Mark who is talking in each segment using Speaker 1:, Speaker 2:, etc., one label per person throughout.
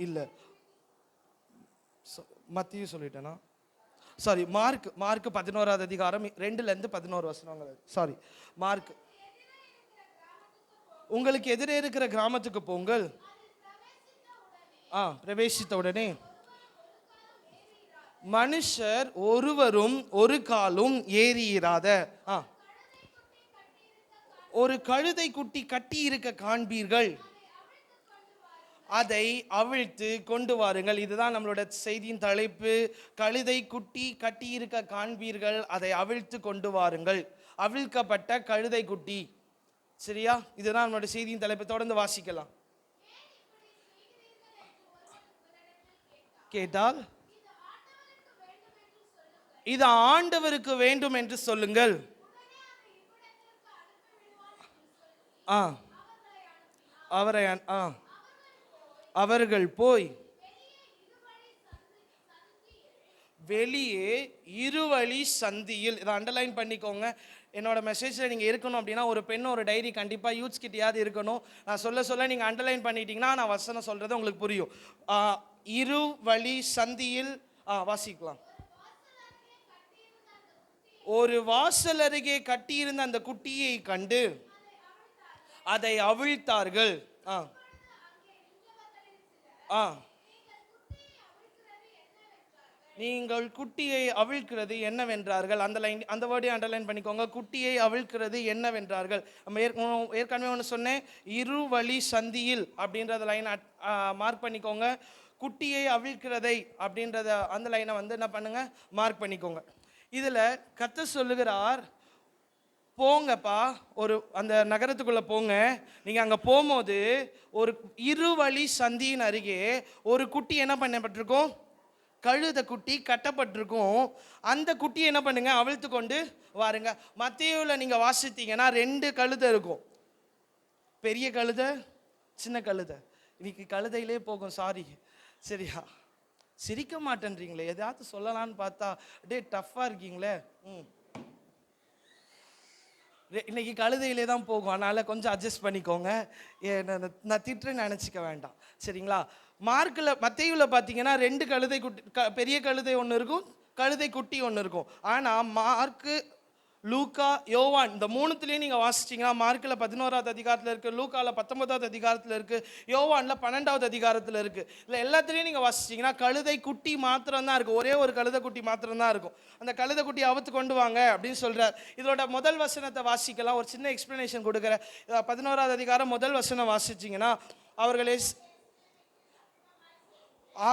Speaker 1: இல்லை, மத்திய சொல்லிட்டேனா? Sorry, mark 11வது அதிகாரம் 2-11 வசனங்கள். Sorry, mark. உங்களுக்கு எதிரே இருக்கிற கிராமத்துக்கு போங்கள். பிரவேசித்த உடனே மனுஷர் ஒருவரும் ஒரு காலும் ஏறியிராத ஒரு கழுதை குட்டி கட்டி இருக்க காண்பீர்கள், அதை அவிழ்த்து கொண்டு வாருங்கள். இதுதான் நம்மளோட செய்தியின் தலைப்பு. கழுதை குட்டி கட்டி இருக்க காண்பீர்கள், அதை அவிழ்த்து கொண்டு வாருங்கள். அவிழ்க்கப்பட்ட கழுதை குட்டி. சரியா? இதுதான் நம்மளோட செய்தியின் தலைப்பு. தொடர்ந்து வாசிக்கலாம். கேட்டால் இது ஆண்டவருக்கு வேண்டும் என்று சொல்லுங்கள். அவர்கள் போய் வெளியே இருவழி சந்தியில், இதை அண்டர்லைன் பண்ணிக்கோங்க. என்னோட மெசேஜில் நீங்கள் இருக்கணும் அப்படின்னா ஒரு பெண் ஒரு டைரி கண்டிப்பாக யூத்ஸ் கிட்டையாவது இருக்கணும். நான் சொல்ல நீங்கள் அண்டர்லைன் பண்ணிட்டீங்கன்னா நான் வசனம் சொல்கிறது உங்களுக்கு புரியும். இருவழி சந்தியில் வாசிக்கலாம். ஒரு வாசல் அருகே கட்டியிருந்த அந்த குட்டியை கண்டு அதை அவிழ்த்தார்கள். நீங்கள் குட்டியை அவிழ்க்கிறது என்னவென்றார்கள். அந்த வேர்டையும் அண்டர்லைன் பண்ணிக்கோங்க. குட்டியை அவிழ்க்கிறது என்னவென்றார்கள். நம்ம ஏற்கனவே ஒன்று சொன்னேன், இருவழி சந்தியில் அப்படின்றத லைன் மார்க் பண்ணிக்கோங்க. குட்டியை அவிழ்க்கிறதை அப்படின்றத அந்த லைனை என்ன பண்ணுங்க, மார்க் பண்ணிக்கோங்க. இதில் கர்த்தர் சொல்லுகிறார், போங்கப்பா, ஒரு அந்த நகரத்துக்குள்ளே போங்க. நீங்கள் அங்கே போகும்போது ஒரு இருவழி சந்தியின் அருகே ஒரு குட்டி என்ன பண்ணப்பட்டிருக்கும், கழுதை குட்டி கட்டப்பட்டிருக்கும். அந்த குட்டியை என்ன பண்ணுங்க, அவிழ்த்து கொண்டு வாருங்க. மத்தேயுவில் நீங்கள் வாசித்தீங்கன்னா 2 கழுதை இருக்கும். பெரிய கழுதை, சின்ன கழுதை. இன்னைக்கு கழுதையிலே போகும். சாரி, சரியா? சிரிக்க மாட்டேன்றீங்களே, எதாவது சொல்லலான்னு பார்த்தா டஃப்பாக இருக்கீங்களே. இன்னைக்கு கழுதையிலே தான் போகும், அதனால் கொஞ்சம் அட்ஜஸ்ட் பண்ணிக்கோங்க. நான் திட்டுறேன்னு நினச்சிக்க வேண்டாம், சரிங்களா? மத்தேயுவில் பார்த்தீங்கன்னா 2 கழுதை குட்டி, பெரிய கழுதை ஒன்று இருக்கும், கழுதை குட்டி ஒன்று இருக்கும். ஆனால் மார்க்கு, லூக்கா, யோவான் இந்த 3த்துலேயும் நீங்கள் வாசிச்சிங்கன்னா மார்க்கில் 11வது அதிகாரத்தில் இருக்குது, லூக்காவில் 19வது அதிகாரத்தில் இருக்குது, யோவானில் 12வது அதிகாரத்தில் இருக்குது. இல்லை எல்லாத்துலேயும் நீங்கள் வாசிச்சிங்கன்னா கழுதை குட்டி மாத்திரம்தான் இருக்குது. ஒரே ஒரு கழுதை குட்டி மாத்திரம்தான் இருக்கும். அந்த கழுதை குட்டி அவுத்து கொண்டு வாங்க அப்படின்னு சொல்கிறார். இதோட முதல் வசனத்தை வாசிக்கலாம். ஒரு சின்ன எக்ஸ்பிளனேஷன் கொடுக்குறேன். 11வது அதிகாரம் முதல் வசனம் வாசிச்சிங்கன்னா,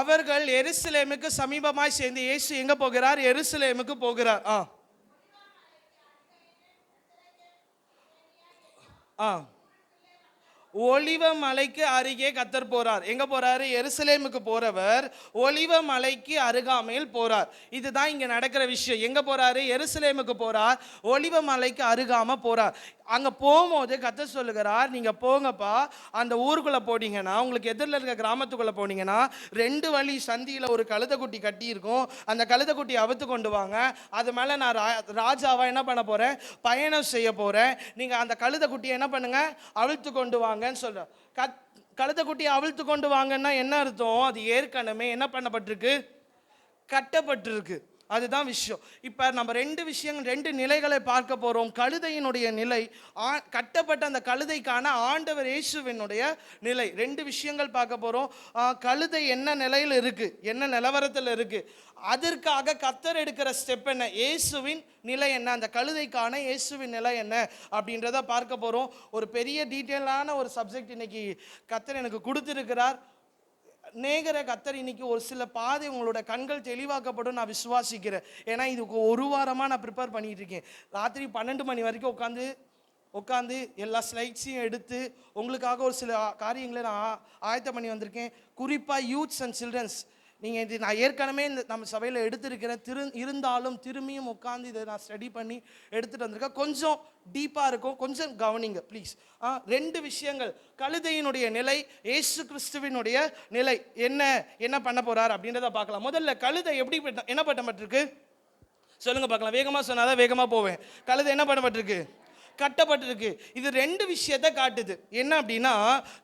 Speaker 1: அவர்கள் எருசலேமுக்கு சமீபமாய் சேர்ந்து இயேசு எங்கே போகிறார், எருசலேமுக்கு போகிறார். ஒலிவ மலைக்கு அருகே கர்த்தர் போறார். எங்க போறாரு? எருசலேமுக்கு போறவர் ஒலிவ மலைக்கு அருகாமையில் போறார். இதுதான் இங்க நடக்கிற விஷயம். எங்க போறாரு? எருசலேமுக்கு போறார், ஒலிவ மலைக்கு அருகாம போறார். அங்க போகும்போது கர்த்தர் சொல்லுகிறார், நீங்க போங்கப்பா, அந்த ஊருக்குள்ள போனீங்கன்னா, உங்களுக்கு எதிரில் இருக்க கிராமத்துக்குள்ள போனீங்கன்னா 2 வழி சந்தியில ஒரு கழுதைக்குட்டி கட்டி இருக்கும். அந்த கழுதைக்குட்டியை அவுத்து கொண்டு வாங்க. அது மேல நான் ராஜாவா என்ன பண்ண போறேன், பயணம் செய்ய போறேன். நீங்க அந்த கழுதைக்குட்டியை என்ன பண்ணுங்க, அவிழ்த்து கொண்டு வாங்கன்னு சொல்ற. கழுதைக்குட்டியை அவிழ்த்து கொண்டு வாங்கன்னா என்ன அர்த்தம்? அது ஏற்கனவே என்ன பண்ணப்பட்டிருக்கு, கட்டப்பட்டிருக்கு. அதுதான் விஷயம். இப்போ நம்ம 2 நிலைகளை பார்க்க போகிறோம். கழுதையினுடைய நிலை, கட்டப்பட்ட அந்த கழுதைக்கான ஆண்டவர் இயேசுவினுடைய நிலை. 2 விஷயங்கள் பார்க்க போகிறோம். கழுதை என்ன நிலையில் இருக்குது, என்ன நிலவரத்தில் இருக்குது, அதற்காக கர்த்தர் எடுக்கிற ஸ்டெப் என்ன, இயேசுவின் நிலை என்ன, அந்த கழுதைக்கான இயேசுவின் நிலை என்ன அப்படின்றத பார்க்க போகிறோம். ஒரு பெரிய டீட்டெயிலான ஒரு சப்ஜெக்ட் இன்னைக்கு கர்த்தர் எனக்கு கொடுத்துருக்கிறார். கர்த்தர் இன்னைக்கு ஒரு சில பாதை உங்களோட கண்கள் தெளிவாக்கப்படும் நான் விசுவாசிக்கிறேன். ஏன்னா இதுக்கு 1 வாரமாக நான் ப்ரிப்பேர் பண்ணிட்டு இருக்கேன். ராத்திரி 12 மணி வரைக்கும் உட்காந்து எல்லா ஸ்லைட்ஸையும் எடுத்து உங்களுக்காக ஒரு சில காரியங்களை நான் ஆயத்தம் பண்ணி வந்திருக்கேன். குறிப்பாக யூத்ஸ் அண்ட் சில்ட்ரன்ஸ், நீங்கள் இது நான் ஏற்கனவே நம்ம சபையில் எடுத்திருக்கிறேன். இருந்தாலும் திரும்பியும் உட்காந்து இதை நான் ஸ்டடி பண்ணி எடுத்துகிட்டு வந்திருக்கேன். கொஞ்சம் டீப்பாக இருக்கும், கொஞ்சம் கவனிங்க ப்ளீஸ். 2 விஷயங்கள், கழுதையினுடைய நிலை, இயேசு கிறிஸ்துவினுடைய நிலை என்ன பண்ண போகிறார் அப்படின்றத பார்க்கலாம். முதல்ல கழுதை எப்படி என்ன பண்ணப்பட்டிருக்கு சொல்லுங்க பார்க்கலாம். வேகமாக சொன்னாதான் வேகமாக போவேன். கழுதை என்ன பண்ணப்பட்டிருக்கு, கட்டப்பட்டிருக்கு. இது ரெண்டு விஷயத்தை காட்டுது. என்ன அப்படின்னா,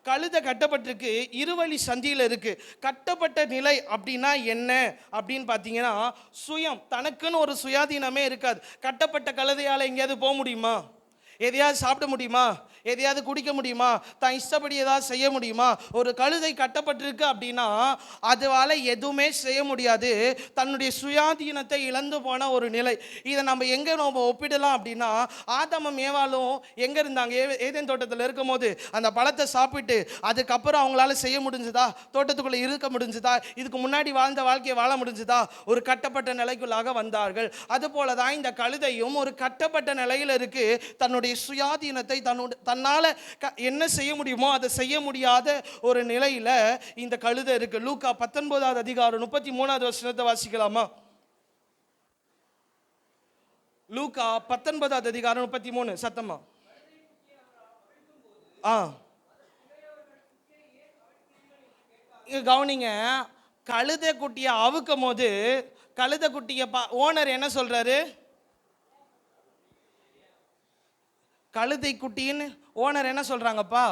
Speaker 1: கழுதை கட்டப்பட்டிருக்கு, இருவழி சந்தியில் இருக்கு. கட்டப்பட்ட நிலை அப்படின்னா என்ன அப்படின்னு பார்த்தீங்கன்னா, சுயம், தனக்குன்னு ஒரு சுயாதீனமே இருக்காது. கட்டப்பட்ட கழுதையால் எங்கேயாவது போக முடியுமா? எதையாவது சாப்பிட முடியுமா? எதையாவது குடிக்க முடியுமா? தான் இஷ்டப்படி ஏதாவது செய்ய முடியுமா? ஒரு கழுதை கட்டப்பட்டிருக்கு அப்படின்னா அதுவால் எதுவுமே செய்ய முடியாது. தன்னுடைய சுயாதீனத்தை இழந்து போன ஒரு நிலை. இதை நம்ம ஒப்பிடலாம் அப்படின்னா, ஆதாமும் ஏவாளும் எங்கே இருந்தாங்க? ஏதேன் தோட்டத்தில் இருக்கும் போது அந்த பழத்தை சாப்பிட்டு அதுக்கப்புறம் அவங்களால செய்ய முடிஞ்சுதா? தோட்டத்துக்குள்ளே இருக்க முடிஞ்சுதா? இதுக்கு முன்னாடி வாழ்ந்த வாழ்க்கையை வாழ முடிஞ்சுதா? ஒரு கட்டப்பட்ட நிலைக்குள்ளாக வந்தார்கள். அதுபோல தான் இந்த கழுதையும் ஒரு கட்டப்பட்ட நிலையில் இருக்கு. தன்னுடைய சுயாதீனத்தை தன்னால என்ன செய்ய முடியுமோ அதை செய்ய முடியாத ஒரு நிலையில இந்த கழுதை இருக்கு. லூக்கா 19வது அதிகாரம் 33வது வசனத்தை வாசிக்கலாமா? லூக்கா 19வது அதிகாரம் 33 சத்தமா. கவனிங்க, கழுதை குட்டியை அவுக்கும் போது கழுதை குட்டியை ஓனர் என்ன சொல்றாரு? கழுதை குட்டின்னு ஓனர் என்ன சொல்றாங்கப்பா?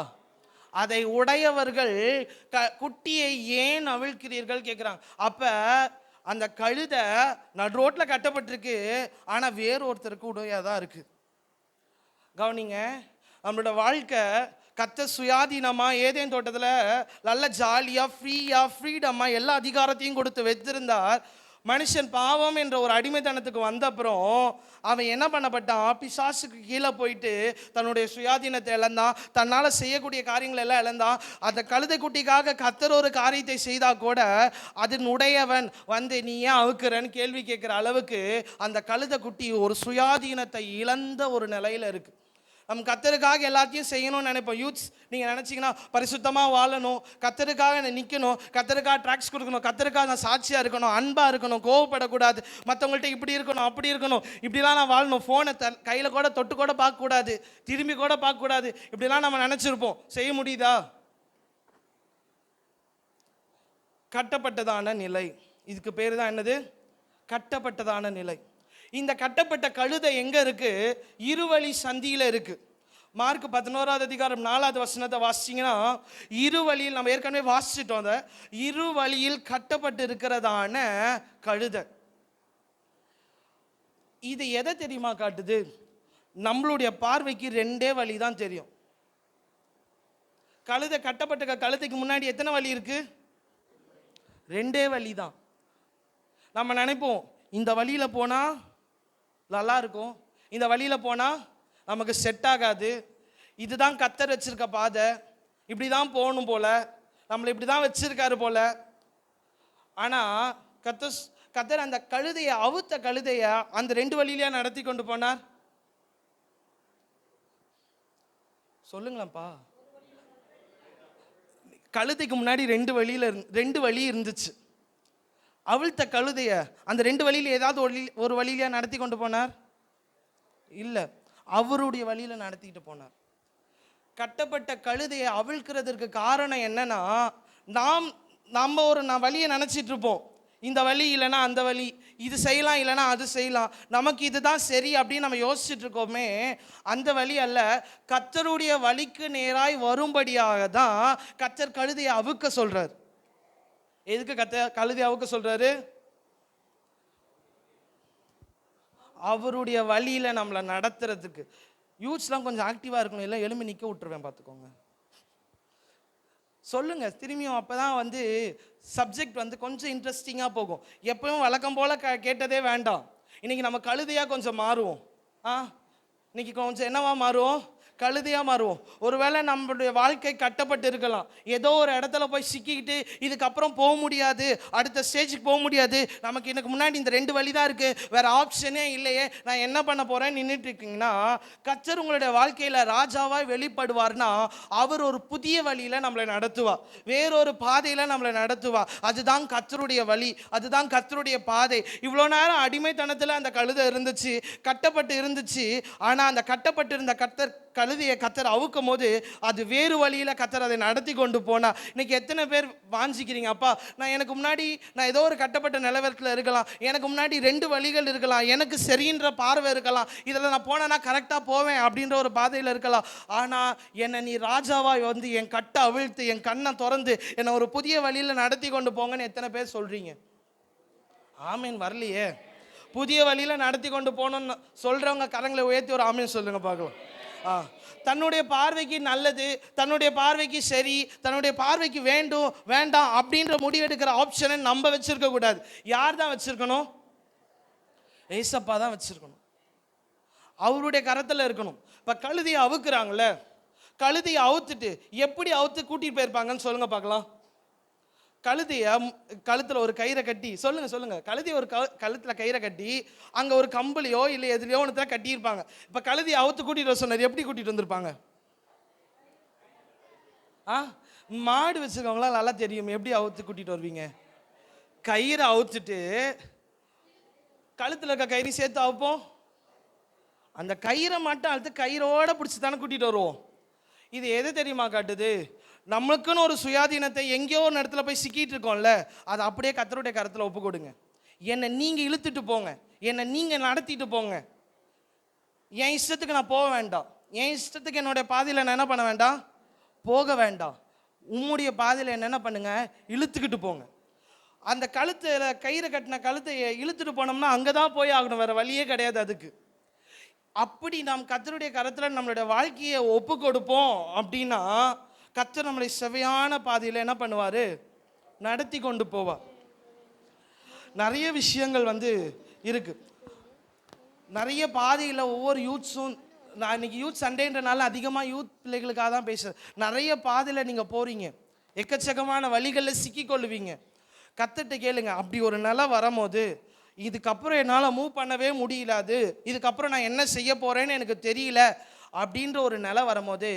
Speaker 1: அதை உடையவர்கள் குட்டியை ஏன் அவிழ்க்கிறீர்கள் கேட்குறாங்க. அப்போ அந்த கழுதை நடு ரோட்டில் கட்டப்பட்டிருக்கு, ஆனால் வேறொருத்தருக்கு உடையதாக இருக்குது. கவனிங்க, நம்மளோட வாழ்க்கை கர்த்தர் சுயாதீனமாக ஏதேன் தோட்டத்தில் நல்ல ஜாலியாக ஃப்ரீடமாக எல்லா அதிகாரத்தையும் கொடுத்து வைத்திருந்தார். மனுஷன் பாவம் என்ற ஒரு அடிமைத்தனத்துக்கு வந்த அப்புறம் அவன் என்ன பண்ணப்பட்டான்? பிசாசுக்கு கீழே போயிட்டு தன்னுடைய சுயாதீனத்தை இழந்தான். தன்னால் செய்யக்கூடிய காரியங்கள் எல்லாம் இழந்தான். அந்த கழுதை குட்டிக்காக கர்த்தர் ஒரு காரியத்தை செய்தால் கூட அதன் உடையவன் வந்து நீ ஏன் அவுக்குறன்னு கேள்வி கேட்குற அளவுக்கு அந்த கழுதை குட்டி ஒரு சுயாதீனத்தை இழந்த ஒரு நிலையில் இருக்குது. நம்ம கர்த்தருக்காக எல்லாத்தையும் செய்யணும்னு நினைப்போம். யூத்ஸ் நீங்கள் நினச்சிங்கன்னா பரிசுத்தமாக வாழணும், கர்த்தருக்காக நிற்கணும், கர்த்தருக்காக ட்ராக்ஸ் கொடுக்கணும், கர்த்தருக்காக நான் சாட்சியாக இருக்கணும், அன்பாக இருக்கணும், கோவப்படக்கூடாது, மற்றவங்கள்ட்ட இப்படி இருக்கணும் அப்படி இருக்கணும், இப்படிலாம் நான் வாழணும், ஃபோனை கையில் கூட தொட்டு கூட பார்க்கக்கூடாது, திரும்பி கூட பார்க்கக்கூடாது, இப்படிலாம் நம்ம நினச்சிருப்போம். செய்ய முடியுதா? கட்டப்பட்டதான நிலை. இதுக்கு பேர் தான் என்னது? கட்டப்பட்டதான நிலை. இந்த கட்டப்பட்ட கழுதை எங்கே இருக்குது? இருவழி சந்தியில் இருக்குது. மார்க் 11வது அதிகாரம் 4வது வசனத்தை வாசிச்சிங்கன்னா, இருவழியில் நம்ம ஏற்கனவே வாசிச்சிட்டோம். அந்த இருவழியில் கட்டப்பட்டு இருக்கிறதான கழுதை இது எதை தெரியுமா காட்டுது? நம்மளுடைய பார்வைக்கு ரெண்டே வழி தான் தெரியும். கழுதை கட்டப்பட்ட கழுதைக்கு முன்னாடி எத்தனை வழி இருக்கு? ரெண்டே வழி தான். நம்ம நினைப்போம் இந்த வழியில் போனால் நல்லா இருக்கும், இந்த வழியில் போனால் நமக்கு செட் ஆகாது, இதுதான் கர்த்தர் வச்சிருக்க பாதை, இப்படி தான் போகணும் போல, நம்மளை இப்படி தான் வச்சிருக்காரு போல. ஆனால் கர்த்தர் அந்த கழுதையை அவுத்த கழுதையை அந்த ரெண்டு வழியிலேயே நடத்தி கொண்டு போனார். சொல்லுங்களேன்ப்பா. கழுதைக்கு முன்னாடி ரெண்டு வழி இருந்துச்சு. அவிழ்த்த கழுதைய அந்த ரெண்டு வழியில் ஏதாவது ஒரு வழியில நடத்தி கொண்டு போனார்? இல்லை, அவருடைய வழியில் நடத்திக்கிட்டு போனார். கட்டப்பட்ட கழுதையை அவிழ்க்கிறதுக்கு காரணம் என்னன்னா, நம்ம ஒரு வழியை நினச்சிட்டு இருப்போம். இந்த வழி இல்லைன்னா அந்த வழி, இது செய்யலாம் இல்லைன்னா அது செய்யலாம், நமக்கு இதுதான் சரி அப்படின்னு நம்ம யோசிச்சுட்டு இருக்கோமே. அந்த வழி அல்ல, கர்த்தருடைய வழிக்கு நேராய் வரும்படியாக தான் கர்த்தர் கழுதையை அவுக்க சொல்றார். எதுக்கு கழுதை அவுக்க சொல்றாரு? அவருடைய வழியில நம்மளை நடத்துறதுக்கு. யூத்ஸ்லாம் கொஞ்சம் ஆக்டிவா இருக்கணும், இல்லை எலும்பி நிற்க விட்டுருவேன் பார்த்துக்கோங்க. சொல்லுங்க திரும்பியும், அப்பதான் சப்ஜெக்ட் கொஞ்சம் இன்ட்ரெஸ்டிங்காக போகும். எப்பவும் வழக்கம் போல கேட்டதே வேண்டாம். இன்னைக்கு நம்ம கழுதையா கொஞ்சம் மாறுவோம். இன்னைக்கு கொஞ்சம் என்னவா மாறுவோம்? கழுதையாக மாறுவோம். ஒருவேளை நம்மளுடைய வாழ்க்கை கட்டப்பட்டு இருக்கலாம், ஏதோ ஒரு இடத்துல போய் சிக்கிக்கிட்டு இதுக்கப்புறம் போக முடியாது, அடுத்த ஸ்டேஜுக்கு போக முடியாது, நமக்கு எனக்கு முன்னாடி இந்த ரெண்டு வழி தான் இருக்குது, வேறு ஆப்ஷனே இல்லையே, நான் என்ன பண்ண போகிறேன்னு நின்றுட்டு இருக்கீங்கன்னா, கர்த்தர் உங்களுடைய வாழ்க்கையில் ராஜாவாக வெளிப்படுவார்னா அவர் ஒரு புதிய வழியில் நம்மளை நடத்துவார், வேறொரு பாதையில் நம்மளை நடத்துவார். அதுதான் கர்த்தருடைய வழி, அதுதான் கர்த்தருடைய பாதை. இவ்வளோ நேரம் அடிமைத்தனத்தில் அந்த கழுதை இருந்துச்சு, கட்டப்பட்டு இருந்துச்சு. ஆனால் அந்த கட்டப்பட்டு இருந்த கழுதையை கத்தர் அவுக்கும் போது அது வேறு வழியில் கத்தர் அதை நடத்தி கொண்டு போனா. இன்னைக்கு எத்தனை பேர் வாஞ்சிக்கிறீங்க, அப்பா எனக்கு முன்னாடி நான் ஏதோ ஒரு கட்டப்பட்ட நிலவரத்தில் இருக்கலாம், எனக்கு முன்னாடி 2 வழிகள் இருக்கலாம், எனக்கு சரின்ற பார்வை இருக்கலாம், இதில் நான் போனேன்னா கரெக்டாக போவேன் அப்படின்ற ஒரு பாதையில் இருக்கலாம். ஆனால் என்னை நீ ராஜாவாய் வந்து என் கட்டை அவிழ்த்து என் கண்ணை திறந்து என்னை ஒரு புதிய வழியில் நடத்தி கொண்டு போங்கன்னு எத்தனை பேர் சொல்கிறீங்க? ஆமீன் வரலையே. புதிய வழியில் நடத்தி கொண்டு போகணும்னு சொல்கிறவங்க கரங்களை உயர்த்தி ஒரு ஆமீன் சொல்லுங்க பார்க்கலாம். தன்னுடைய பார்வைக்கு நல்லது, தன்னுடைய பார்வைக்கு சரி, தன்னுடைய பார்வைக்கு வேண்டும் வேண்டாம் அப்படின்ற முடிவெடுக்கிற ஆப்ஷனை நம்ம வச்சிருக்க கூடாது. யார் தான் வச்சிருக்கணும்? ஏசப்பா தான் வச்சிருக்கணும். அவருடைய கரத்தில் இருக்கணும். இப்போ கழுதையை அவுக்குறாங்களே, கழுதையை அவுத்துட்டு எப்படி அவுத்து கூட்டிட்டு போயிருப்பாங்கன்னு சொல்லுங்க பார்க்கலாம். கழுதைய கழுத்தில் ஒரு கயிறை கட்டி, சொல்லுங்க கழுதைய ஒரு கழுத்தில் கயிறை கட்டி அங்கே ஒரு கம்பளியோ இல்லை எதுலையோ ஒன்று தான் கட்டியிருப்பாங்க. இப்போ கழுதையை அவுத்து கூட்டிகிட்டு வர சொன்னார், எப்படி கூட்டிகிட்டு வந்திருப்பாங்க? மாடு வச்சுருக்கவங்களாம் நல்லா தெரியும் எப்படி அவுத்து கூட்டிகிட்டு வருவீங்க. கயிறை அவுத்துட்டு கழுத்தில் இருக்க கயிறு சேர்த்து அவுப்போம். அந்த கயிறை மட்டும் அழுத்து கயிறோட பிடிச்சி தானே கூட்டிகிட்டு வருவோம். இது எது தெரியுமா காட்டுது? நம்மளுக்குன்னு ஒரு சுயாதீனத்தை எங்கேயோ ஒரு இடத்துல போய் சிக்கிட்டு இருக்கோம்ல, அதை அப்படியே கர்த்தருடைய கரத்தில் ஒப்பு கொடுங்க. என்னை நீங்கள் இழுத்துட்டு போங்க, என்னை நீங்கள் நடத்திட்டு போங்க. என் இஷ்டத்துக்கு நான் போக வேண்டாம், என் இஷ்டத்துக்கு என்னுடைய பாதையில் நான் என்ன பண்ண வேண்டாம், போக வேண்டாம். உம்முடைய பாதையில் என்ன பண்ணுங்க, இழுத்துக்கிட்டு போங்க. அந்த கழுத்தில் கயிறு கட்டின கழுத்தை இழுத்துட்டு போனோம்னா அங்கே தான் போய் ஆகணும், வேறு வழியே கிடையாது அதுக்கு. அப்படி நாம் கர்த்தருடைய கரத்தில் நம்மளுடைய வாழ்க்கையை ஒப்பு கொடுப்போம் அப்படின்னா கர்த்தர் நம்மளை செவையான பாதையில் என்ன பண்ணுவார், நடத்தி கொண்டு போவார். நிறைய விஷயங்கள் இருக்குது. நிறைய பாதையில் ஒவ்வொரு யூத்ஸும், நான் இன்னைக்கு யூத் சண்டேன்றனால அதிகமாக யூத் பிள்ளைகளுக்காக தான் பேசுகிறேன். நிறைய பாதையில் நீங்கள் போகிறீங்க, எக்கச்சக்கமான வழிகளில் சிக்கிக்கொள்ளுவீங்க. கர்த்தர்ட்ட கேளுங்க, அப்படி ஒரு நிலை வரும்போது இதுக்கப்புறம் என்னால் மூவ் பண்ணவே முடியலாது, இதுக்கப்புறம் நான் என்ன செய்ய போகிறேன்னு எனக்கு தெரியல அப்படின்ற ஒரு நிலை வரும்போது,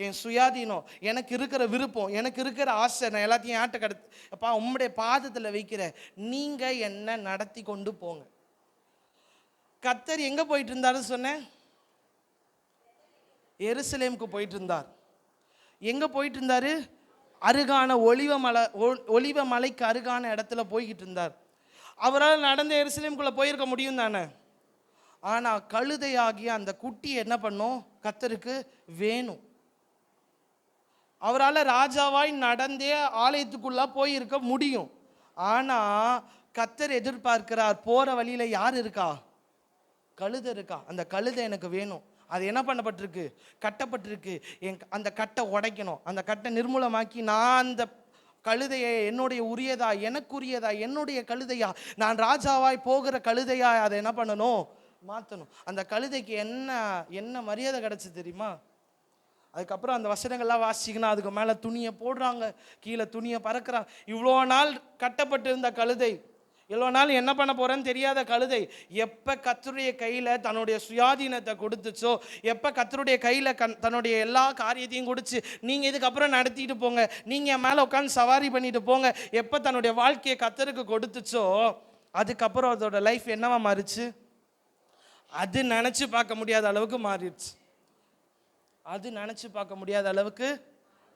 Speaker 1: என் சுயாதீனம், எனக்கு இருக்கிற விருப்பம், எனக்கு இருக்கிற ஆசை, நான் எல்லாத்தையும் யார்கிட்ட கடத்து அப்பா உம்முடைய பாதத்தில் வைக்கிறேன், நீங்கள் என்ன நடத்தி கொண்டு போங்க. கர்த்தர் எங்கே போயிட்டு இருந்தாருன்னு சொன்னேன்? எருசலேமுக்கு போயிட்டு இருந்தார். எங்கே போயிட்டு இருந்தார்? அருகான ஒலிவ மலைக்கு அருகான இடத்துல போய்கிட்டு இருந்தார். அவரால் நடந்த எருசலேமுக்குள்ளே போயிருக்க முடியும் தானே. ஆனால் கழுதையாகிய அந்த குட்டி என்ன பண்ணும், கர்த்தருக்கு வேணும். அவரால் ராஜாவாய் நடந்தே ஆலயத்துக்குள்ளே போயிருக்க முடியும். ஆனால் கர்த்தர் எதிர்பார்க்கிறார், போகிற வழியில் யார் இருக்கா? கழுதை இருக்கா. அந்த கழுதை எனக்கு வேணும். அது என்ன பண்ணப்பட்டிருக்கு? கட்டப்பட்டிருக்கு. அந்த கட்டை உடைக்கணும், அந்த கட்டை நிர்மூலமாக்கி நான் அந்த கழுதையை என்னுடைய உரியதா, எனக்குரியதா, என்னுடைய கழுதையா, நான் ராஜாவாய் போகிற கழுதையா அதை என்ன பண்ணணும், மாற்றணும். அந்த கழுதைக்கு என்ன மரியாதை கிடச்சி தெரியுமா? அதுக்கப்புறம் அந்த வசனங்கள்லாம் வாசிச்சிங்கன்னா அதுக்கு மேலே துணியை போடுறாங்க, கீழே துணியை பறக்கிறாங்க. இவ்வளோ நாள் கட்டப்பட்டு இருந்த கழுதை, இவ்வளோ நாள் என்ன பண்ண போகிறேன்னு தெரியாத கழுதை, எப்போ கர்த்தருடைய கையில் தன்னுடைய சுயாதீனத்தை கொடுத்துச்சோ, எப்போ கர்த்தருடைய கையில் தன்னுடைய எல்லா காரியத்தையும் கொடுத்து நீங்கள் இதுக்கப்புறம் நடத்திட்டு போங்க, நீங்கள் என் மேலே உட்காந்து சவாரி பண்ணிட்டு போங்க, எப்போ தன்னுடைய வாழ்க்கையை கர்த்தருக்கு கொடுத்துச்சோ, அதுக்கப்புறம் அதோட லைஃப் என்னவா மாறிச்சு? அது நினச்சி பார்க்க முடியாத அளவுக்கு மாறிடுச்சு. அது நினச்சி பார்க்க முடியாத அளவுக்கு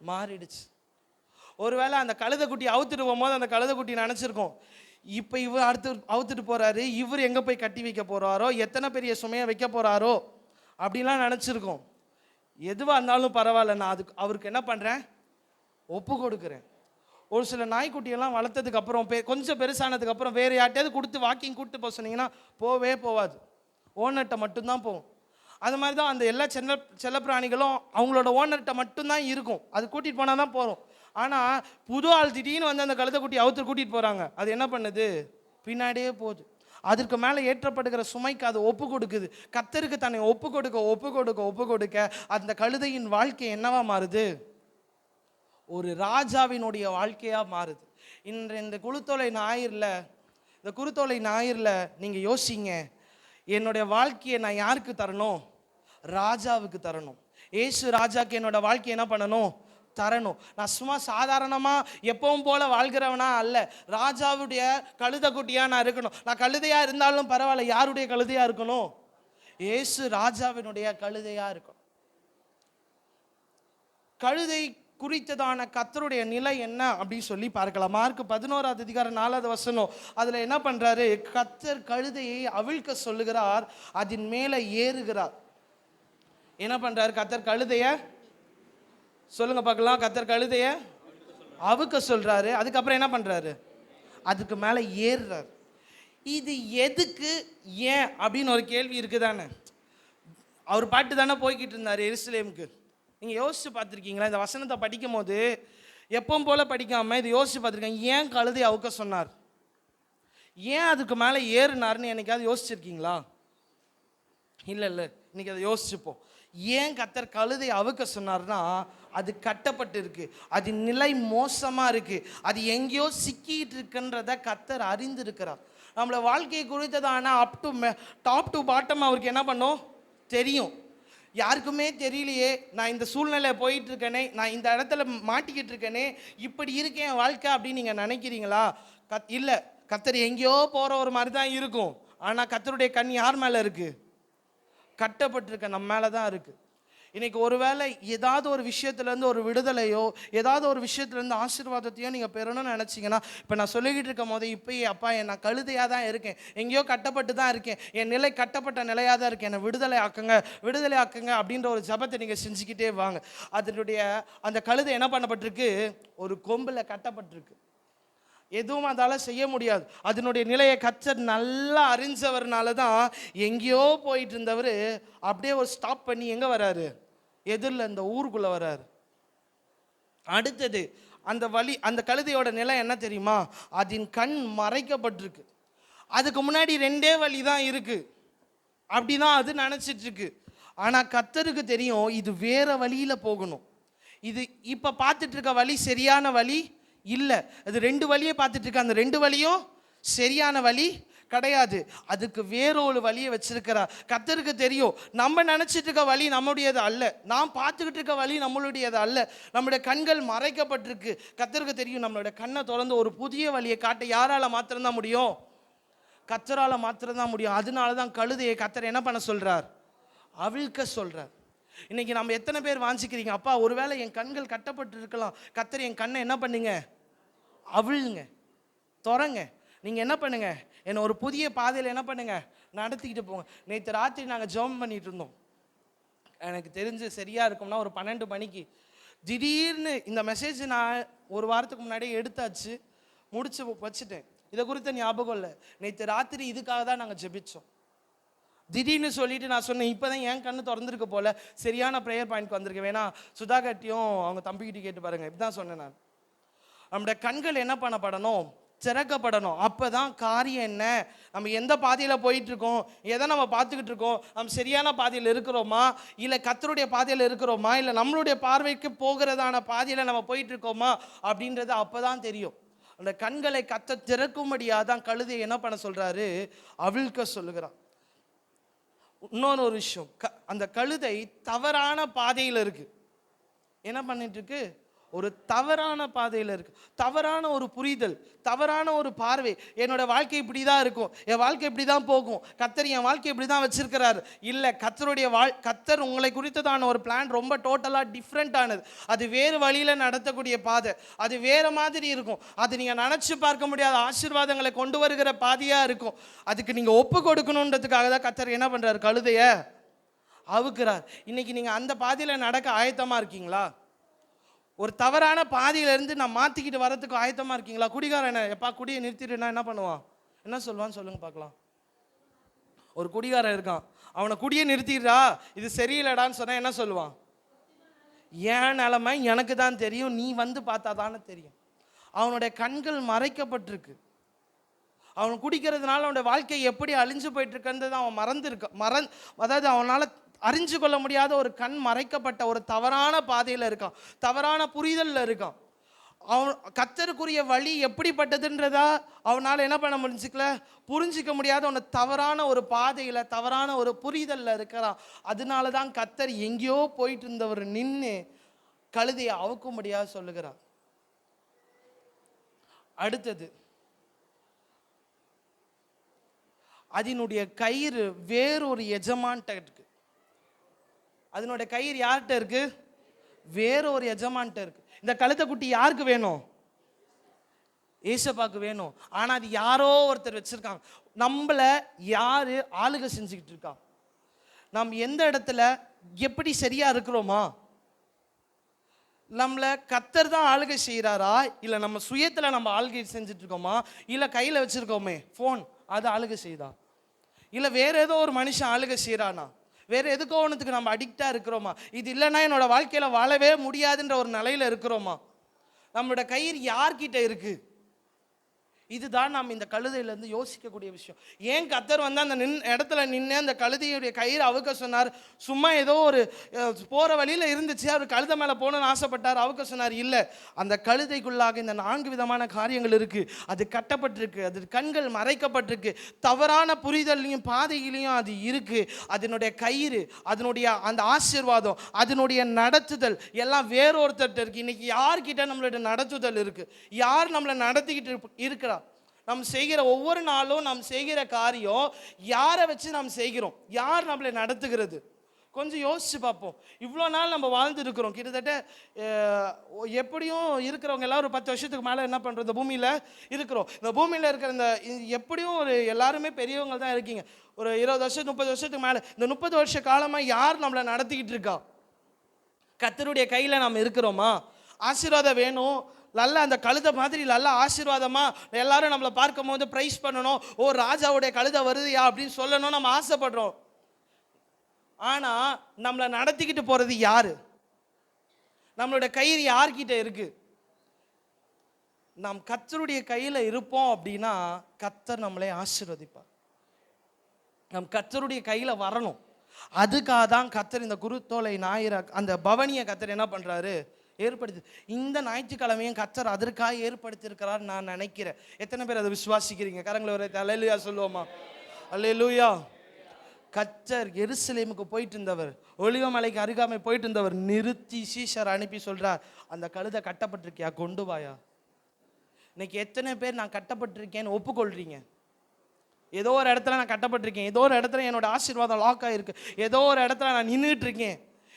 Speaker 1: மாறிடுச்சு. ஒருவேளை அந்த கழுதை குட்டி அவுத்துட்டு போகும்போது அந்த கழுதை குட்டி நினச்சிருக்கோம், இப்போ இவர் அடுத்து அவுத்துட்டு போகிறாரு, இவர் எங்கே போய் கட்டி வைக்க போகிறாரோ, எத்தனை பெரிய சுமையை வைக்க போகிறாரோ அப்படின்லாம் நினச்சிருக்கோம். எதுவாக இருந்தாலும் பரவாயில்ல, நான் அவருக்கு என்ன பண்ணுறேன், ஒப்பு கொடுக்குறேன். ஒரு சில நாய்க்குட்டியெல்லாம் வளர்த்ததுக்கப்புறம் கொஞ்சம் பெருசானதுக்கப்புறம் வேறு யார்ட்டையாவது கொடுத்து வாக்கிங் கூப்பிட்டு போக சொன்னீங்கன்னா போவே போகாது, ஓனர்கிட்ட மட்டும்தான் போகும். அது மாதிரி தான் அந்த எல்லா செல்லப்பிராணிகளும் அவங்களோட ஓனர்கிட்ட மட்டும்தான் இருக்கும், அது கூட்டிகிட்டு போனால் தான் போகிறோம். ஆனால் புது ஆள் திடீர்னு அந்த கழுதை குட்டி அவுத்து கூட்டிகிட்டு போகிறாங்க, அது என்ன பண்ணுது, பின்னாடியே போகுது. அதற்கு மேலே ஏற்றப்படுகிற சுமைக்கு அது ஒப்பு கொடுக்குது. கர்த்தருக்கு தன்னை ஒப்பு கொடுக்க அந்த கழுதையின் வாழ்க்கை என்னவா மாறுது, ஒரு ராஜாவினுடைய வாழ்க்கையாக மாறுது. இந்த குருத்தோலை ஞாயிறில் நீங்கள் யோசிங்க, என்னுடைய வாழ்க்கையை நான் யாருக்கு தரணும், ராஜாவுக்கு தரணும். ஏசு ராஜாக்கு என்னோட வாழ்க்கையை என்ன பண்ணணும், தரணும். நான் சும்மா சாதாரணமாக எப்பவும் போல வாழ்கிறவனா அல்ல, ராஜாவுடைய கழுதை குட்டியாக நான் இருக்கணும். நான் கழுதையாக இருந்தாலும் பரவாயில்ல, யாருடைய கழுதையாக இருக்கணும், ஏசு ராஜாவினுடைய கழுதையாக இருக்கணும். கழுதை குறித்ததான கர்த்தருடைய நிலை என்ன அப்படின்னு சொல்லி பார்க்கலாம். மார்க் 11:4 அதுல என்ன பண்றாரு? கர்த்தர் கழுதையை அவிழ்க்க சொல்லுகிறார், அதன் மேல ஏறுகிறார். என்ன பண்றாரு? கர்த்தர் கழுதைய சொல்லுங்க பார்க்கலாம். கர்த்தர் கழுதைய அவுக்க சொல்றாரு. அதுக்கப்புறம் என்ன பண்றாரு? அதுக்கு மேல ஏறுறாரு. இது எதுக்கு, ஏன் அப்படின்னு ஒரு கேள்வி இருக்குதானே. அவர் பாட்டு தானே போய்கிட்டு இருந்தார் எருசலேமுக்கு. நீங்கள் யோசிச்சு பார்த்துருக்கீங்களா? இந்த வசனத்தை படிக்கும் போது எப்பவும் போல படிக்காமல் இது யோசிச்சு பார்த்துருக்கேன். ஏன் கழுதை அவுக்க சொன்னார், ஏன் அதுக்கு மேலே ஏறுனார்னு என்னைக்காவது யோசிச்சிருக்கீங்களா? இல்லை இல்லை, இன்னைக்கு அதை யோசிச்சுப்போம். ஏன் கர்த்தர் கழுதை அவுக்க சொன்னார்னா, அது கட்டப்பட்டு இருக்கு, அது நிலை மோசமாக இருக்கு, அது எங்கேயோ சிக்கிட்டு இருக்குன்றத கர்த்தர் அறிந்திருக்கிறார். நம்மளை வாழ்க்கையை குறித்ததான டாப் டு பாட்டம் அவருக்கு என்ன பண்ணும் தெரியும். யாருக்குமே தெரியலையே, நான் இந்த சூழ்நிலை போயிட்டு இருக்கேனே, நான் இந்த இடத்துல மாட்டிக்கிட்டு இருக்கேனே, இப்படி இருக்கேன் வாழ்க்கை அப்படின்னு நீங்கள் நினைக்கிறீங்களா? இல்லை, கர்த்தர் எங்கேயோ போகிற ஒரு மாதிரி தான் இருக்கும். ஆனால் கர்த்தருடைய கண் யார் மேலே இருக்குது? கட்டப்பட்டிருக்க நம்ம மேலே தான் இருக்குது. இன்றைக்கி ஒருவேளை ஏதாவது ஒரு விஷயத்துலேருந்து ஒரு விடுதலையோ, ஏதாவது ஒரு விஷயத்துலேருந்து ஆசீர்வாதத்தையோ நீங்கள் பெறணும்னு நினச்சிங்கன்னா, இப்போ நான் சொல்லிக்கிட்டு இருக்கும் போதே இப்போயே அப்பா நான் கழுதையாக தான் இருக்கேன், எங்கேயோ கட்டப்பட்டு தான் இருக்கேன், என் நிலை கட்டப்பட்ட நிலையாக தான் இருக்கேன், என்னை விடுதலை ஆக்குங்க அப்படின்ற ஒரு ஜபத்தை நீங்கள் செஞ்சுக்கிட்டே வாங்க. அதனுடைய அந்த கழுதை என்ன பண்ணப்பட்டிருக்கு? ஒரு கொம்பில் கட்டப்பட்டிருக்கு. எதுவும் அதால் செய்ய முடியாது. அதனுடைய நிலையை கர்த்தர் நல்லா அறிஞ்சவர்னால தான் எங்கேயோ போயிட்டு இருந்தவர் அப்படியே ஒரு ஸ்டாப் பண்ணி எங்கே வராரு? எதிரில் இந்த ஊருக்குள்ளே வராரு. அடுத்தது அந்த கழுதையோட நிலை என்ன தெரியுமா? அதன் கண் மறைக்கப்பட்டிருக்கு. அதுக்கு முன்னாடி 2 வழி தான் இருக்கு, அப்படிதான் அது நினச்சிட்டு இருக்கு. ஆனால் கர்த்தருக்கு தெரியும் இது வேற வழியில் போகணும். இது இப்போ பார்த்துட்டு இருக்க வழி சரியான வழி இல்லை. அது 2 வழியை பார்த்துட்டு இருக்க, அந்த 2 வழியும் சரியான வழி கிடையாது. அதுக்கு வேறொரு வழியை வச்சிருக்கிறார். கர்த்தருக்கு தெரியும் நம்ம நினச்சிட்டு இருக்க வழி நம்முடையது அல்ல, நாம் பார்த்துக்கிட்டு இருக்க வழி நம்மளுடையது அல்ல. நம்முடைய கண்கள் மறைக்கப்பட்டிருக்கு. கர்த்தருக்கு தெரியும் நம்மளுடைய கண்ணை திறந்து ஒரு புதிய வழியை காட்ட யாரால மாத்திரம்தான் முடியும்? கர்த்தரால மாத்திரம்தான் முடியும். அதனால தான் கழுதையை கர்த்தர் என்ன பண்ண சொல்றார்? அவிழ்க்க சொல்றார். இன்னைக்கு நம்ம எத்தனை பேர் வாஞ்சிக்கிறீங்க, அப்பா ஒருவேளை என் கண்கள் கட்டப்பட்டு இருக்கலாம், கர்த்தர் என் கண்ணை என்ன பண்ணுங்க? அவிழுங்க, திறங்க. நீங்கள் என்ன பண்ணுங்க? என்னை ஒரு புதிய பாதையில் என்ன பண்ணுங்க? நடத்திக்கிட்டு போங்க. நேற்று ராத்திரி நாங்கள் ஜெபம் பண்ணிட்டு இருந்தோம். எனக்கு தெரிஞ்சு சரியாக இருக்கும்னா ஒரு 12 மணிக்கு திடீர்னு இந்த மெசேஜ் நான் ஒரு வாரத்துக்கு முன்னாடியே எடுத்தாச்சு, முடிச்சு வச்சுட்டேன். இதை குறித்த ஞாபகம் இல்லை. நேற்று ராத்திரி இதுக்காக தான் நாங்கள் ஜெபிச்சோம். திடீர்னு சொல்லிட்டு நான் சொன்னேன், இப்போ தான் என் கண்ணு திறந்துருக்கு போல, சரியான ப்ரேயர் பாயிண்ட்க்கு வந்திருக்கேன், வேணா சுதாகர்ட்டியும் அவங்க தம்பிக்கிட்ட கேட்டு பாருங்க. இப்படி தான் சொன்னேன் நான். நம்முடைய கண்கள் என்ன பண்ணப்படணும்? திறக்கப்படணும். அப்போ தான் காரியம் என்ன, நம்ம எந்த பாதையில் போயிட்டுருக்கோம், எதை நம்ம பார்த்துக்கிட்டு இருக்கோம், நம்ம சரியான பாதையில் இருக்கிறோமா, இல்லை கர்த்தருடைய பாதையில் இருக்கிறோமா, இல்லை நம்மளுடைய பார்வைக்கு போகிறதான பாதையில் நம்ம போயிட்டுருக்கோமா அப்படின்றது அப்போ தான் தெரியும். அந்த கண்களை கர்த்தர் திறக்கும்படியாக தான் கழுதை என்ன பண்ண சொல்கிறாரு? அவிழ்க்க சொல்லுகிறான். இன்னொரு விஷயம், அந்த கழுதை தவறான பாதையில் இருக்கு. என்ன பண்ணிட்டு இருக்கு? ஒரு தவறான பாதையில் இருக்கு. தவறான ஒரு புரிதல், தவறான ஒரு பார்வை. என்னோட வாழ்க்கை இப்படி தான் இருக்கும், என் வாழ்க்கை இப்படி தான் போகும், கர்த்தர் என் வாழ்க்கை இப்படி தான் வச்சிருக்கிறாரு. இல்லை, கர்த்தருடைய கர்த்தர் உங்களை குறித்ததான ஒரு பிளான் ரொம்ப டோட்டலாக டிஃப்ரெண்ட்டானது. அது வேறு வழியில் நடத்தக்கூடிய பாதை, அது வேறு மாதிரி இருக்கும். அது நீங்கள் நினச்சி பார்க்க முடியாத ஆசீர்வாதங்களை கொண்டு வருகிற பாதையாக இருக்கும். அதுக்கு நீங்கள் ஒப்பு கொடுக்கணுன்றதுக்காக தான் கர்த்தர் என்ன பண்ணுறாரு? கழுதையை அவுக்கிறார். இன்னைக்கு நீங்கள் அந்த பாதையில் நடக்க ஆயத்தமாக இருக்கீங்களா? ஒரு தவறான பாதையிலேருந்து நான் மாற்றிக்கிட்டு வரதுக்கு ஆயத்தமாக இருக்கீங்களா? குடிகாரன் எப்பா குடியை நிறுத்திட்டுனா என்ன பண்ணுவான்? என்ன சொல்லுவான்னு சொல்லுங்க பார்க்கலாம். ஒரு குடிகாரன் இருக்கான், அவனை குடியை நிறுத்திடுறா, இது சரியில்லைடான்னு சொன்னால் என்ன சொல்லுவான்? ஏன் நிலைமை எனக்கு தான் தெரியும், நீ வந்து பார்த்தா தானே தெரியும். அவனுடைய கண்கள் மறைக்கப்பட்டிருக்கு. அவன் குடிக்கிறதுனால அவனுடைய வாழ்க்கை எப்படி அழிஞ்சு போயிட்டு இருக்குன்றது அவன் அதாவது அவனால் அறிஞ்சு கொள்ள முடியாத ஒரு கண் மறைக்கப்பட்ட ஒரு தவறான பாதையில் இருக்கான், தவறான புரிதலில் இருக்கான். அவன் கர்த்தருக்குரிய வழி எப்படிப்பட்டதுன்றதா அவனால் என்ன பண்ண புரிஞ்சிக்க முடியாத ஒன்று தவறான ஒரு பாதையில், தவறான ஒரு புரிதலில் இருக்கிறான். அதனால தான் கர்த்தர் எங்கேயோ போயிட்டு இருந்தவர் நின்று கழுதையை அவுக்கும்படியாக சொல்லுகிறார். அடுத்தது, அதனுடைய கயிறு வேறொரு எஜமான்ட்ட இருக்கு. அதனுடைய கயிறு யார்கிட்ட இருக்கு? வேற ஒரு எஜமான்ட்ட இருக்கு. இந்த கழுத்தை குட்டி யாருக்கு வேணும்? ஏசப்பாக்கு வேணும். ஆனா அது யாரோ ஒருத்தர் வச்சிருக்காங்க. நம்மள யாரு ஆளுகை செஞ்சுக்கிட்டு இருக்கா? நம்ம எந்த இடத்துல எப்படி சரியா இருக்கிறோமா? நம்மள கர்த்தர் தான் ஆளுகை செய்கிறாரா, இல்லை நம்ம சுயத்துல நம்ம ஆளுகை செஞ்சுட்டு இருக்கோமா, இல்லை கையில வச்சிருக்கோமே ஃபோன் அது ஆளுகை செய்தா, இல்லை வேற ஏதோ ஒரு மனுஷன் ஆளுகை செய்கிறானா, வேற எதுக்கோ ஒன்றுத்துக்கு நம்ம அடிக்டா இருக்கிறோமா? இது இல்லைன்னா என்னோட வாழ்க்கையில வாழவே முடியாதுன்ற ஒரு நிலையில இருக்கிறோமா? நம்மளோட கயிறு யார்கிட்ட இருக்கு? இதுதான் நாம் இந்த கழுதையிலேருந்து யோசிக்கக்கூடிய விஷயம். ஏன் கர்த்தர் வந்து அந்த இடத்துல நின்று அந்த கழுதையுடைய கயிறு அவுக்க சொன்னார்? சும்மா ஏதோ ஒரு போகிற வழியில் இருந்துச்சு, அவர் கழுதை மேலே போகணும்னு ஆசைப்பட்டார், அவுக்க சொன்னார்? இல்லை, அந்த கழுதைக்குள்ளாக இந்த 4 விதமான காரியங்கள் இருக்குது. அது கட்டப்பட்டிருக்கு, அது கண்கள் மறைக்கப்பட்டிருக்கு, தவறான புரிதலையும் பாதையிலையும் அது இருக்குது. அதனுடைய கயிறு, அதனுடைய அந்த ஆசீர்வாதம், அதனுடைய நடத்துதல் எல்லாம் வேறொருத்தர்கிட்ட இருக்குது. இன்றைக்கி யார்கிட்ட நம்மளுடைய நடத்துதல் இருக்குது? யார் நம்மளை நடத்திக்கிட்டு இருக்கிறா? நாம் செய்கிற ஒவ்வொரு நாளும் நாம் செய்கிற காரியம் யாரை வச்சு நாம் செய்கிறோம்? யார் நம்மளை நடத்துகிறது? கொஞ்சம் யோசிச்சு பார்ப்போம். இவ்வளோ நாள் நம்ம வாழ்ந்துருக்கிறோம், கிட்டத்தட்ட எப்படியும் இருக்கிறவங்க எல்லாம் ஒரு 10 வருஷத்துக்கு மேலே என்ன பண்ணுறோம், இந்த பூமியில் இருக்கிறோம். இந்த பூமியில் இருக்கிற இந்த எப்படியும் ஒரு எல்லாருமே பெரியவங்க தான் இருக்கீங்க. ஒரு 20 வருஷம் 30 வருஷத்துக்கு மேலே, இந்த 30 வருஷ காலமாக யார் நம்மளை நடத்திக்கிட்டு இருக்கா? கர்த்தருடைய கையில் நாம் இருக்கிறோமா? ஆசீர்வாதம் வேணும், நல்ல அந்த கழுதை மாதிரி நல்ல ஆசீர்வாதமாக எல்லாரும் நம்மளை பார்க்கும் போது ப்ரைஸ் பண்ணணும், ஓ ராஜாவுடைய கழுதை வருதுயா அப்படின்னு சொல்லணும் நம்ம ஆசைப்படுறோம். ஆனால் நம்மளை நடத்திக்கிட்டு போகிறது யாரு? நம்மளோட கயிறு யார்கிட்ட இருக்கு? நாம் கர்த்தருடைய கையில் இருப்போம் அப்படின்னா கர்த்தர் நம்மளை ஆசீர்வதிப்பார். நம் கர்த்தருடைய கையில் வரணும். அதுக்காக தான் கர்த்தர் இந்த குருத்தோலை ஞாயிறு அந்த பவனியை கர்த்தர் என்ன பண்ணுறாரு, ஏற்படுத்தி. இந்த ஞாயிற்றுக்கிழமையும் கர்த்தர் அதற்காக ஏற்படுத்தியிருக்கிறார் நான் நினைக்கிறேன். எத்தனை பேர் அதை விசுவாசிக்கிறீங்க? கரங்களை ஒரு அல்லேலூயா சொல்லுவோமா? அல்லேலூயா. கர்த்தர் எருசலேமுக்கு போயிட்டு இருந்தவர், ஒலிவமலைக்கு அருகாமை போயிட்டு இருந்தவர் நிறுத்தி சீஷர் அனுப்பி சொல்றார், அந்த கழுதை கட்டப்பட்டிருக்கியா, கொண்டு வாயா. இன்னைக்கு எத்தனை பேர் நான் கட்டப்பட்டிருக்கேன்னு ஒப்புக்கொள்றீங்க? ஏதோ ஒரு இடத்துல நான் கட்டப்பட்டிருக்கேன், ஏதோ ஒரு இடத்துல என்னோட ஆசீர்வாதம் லாக் ஆகிருக்கு, ஏதோ ஒரு இடத்துல நான் நின்றுட்டு இருக்கேன்,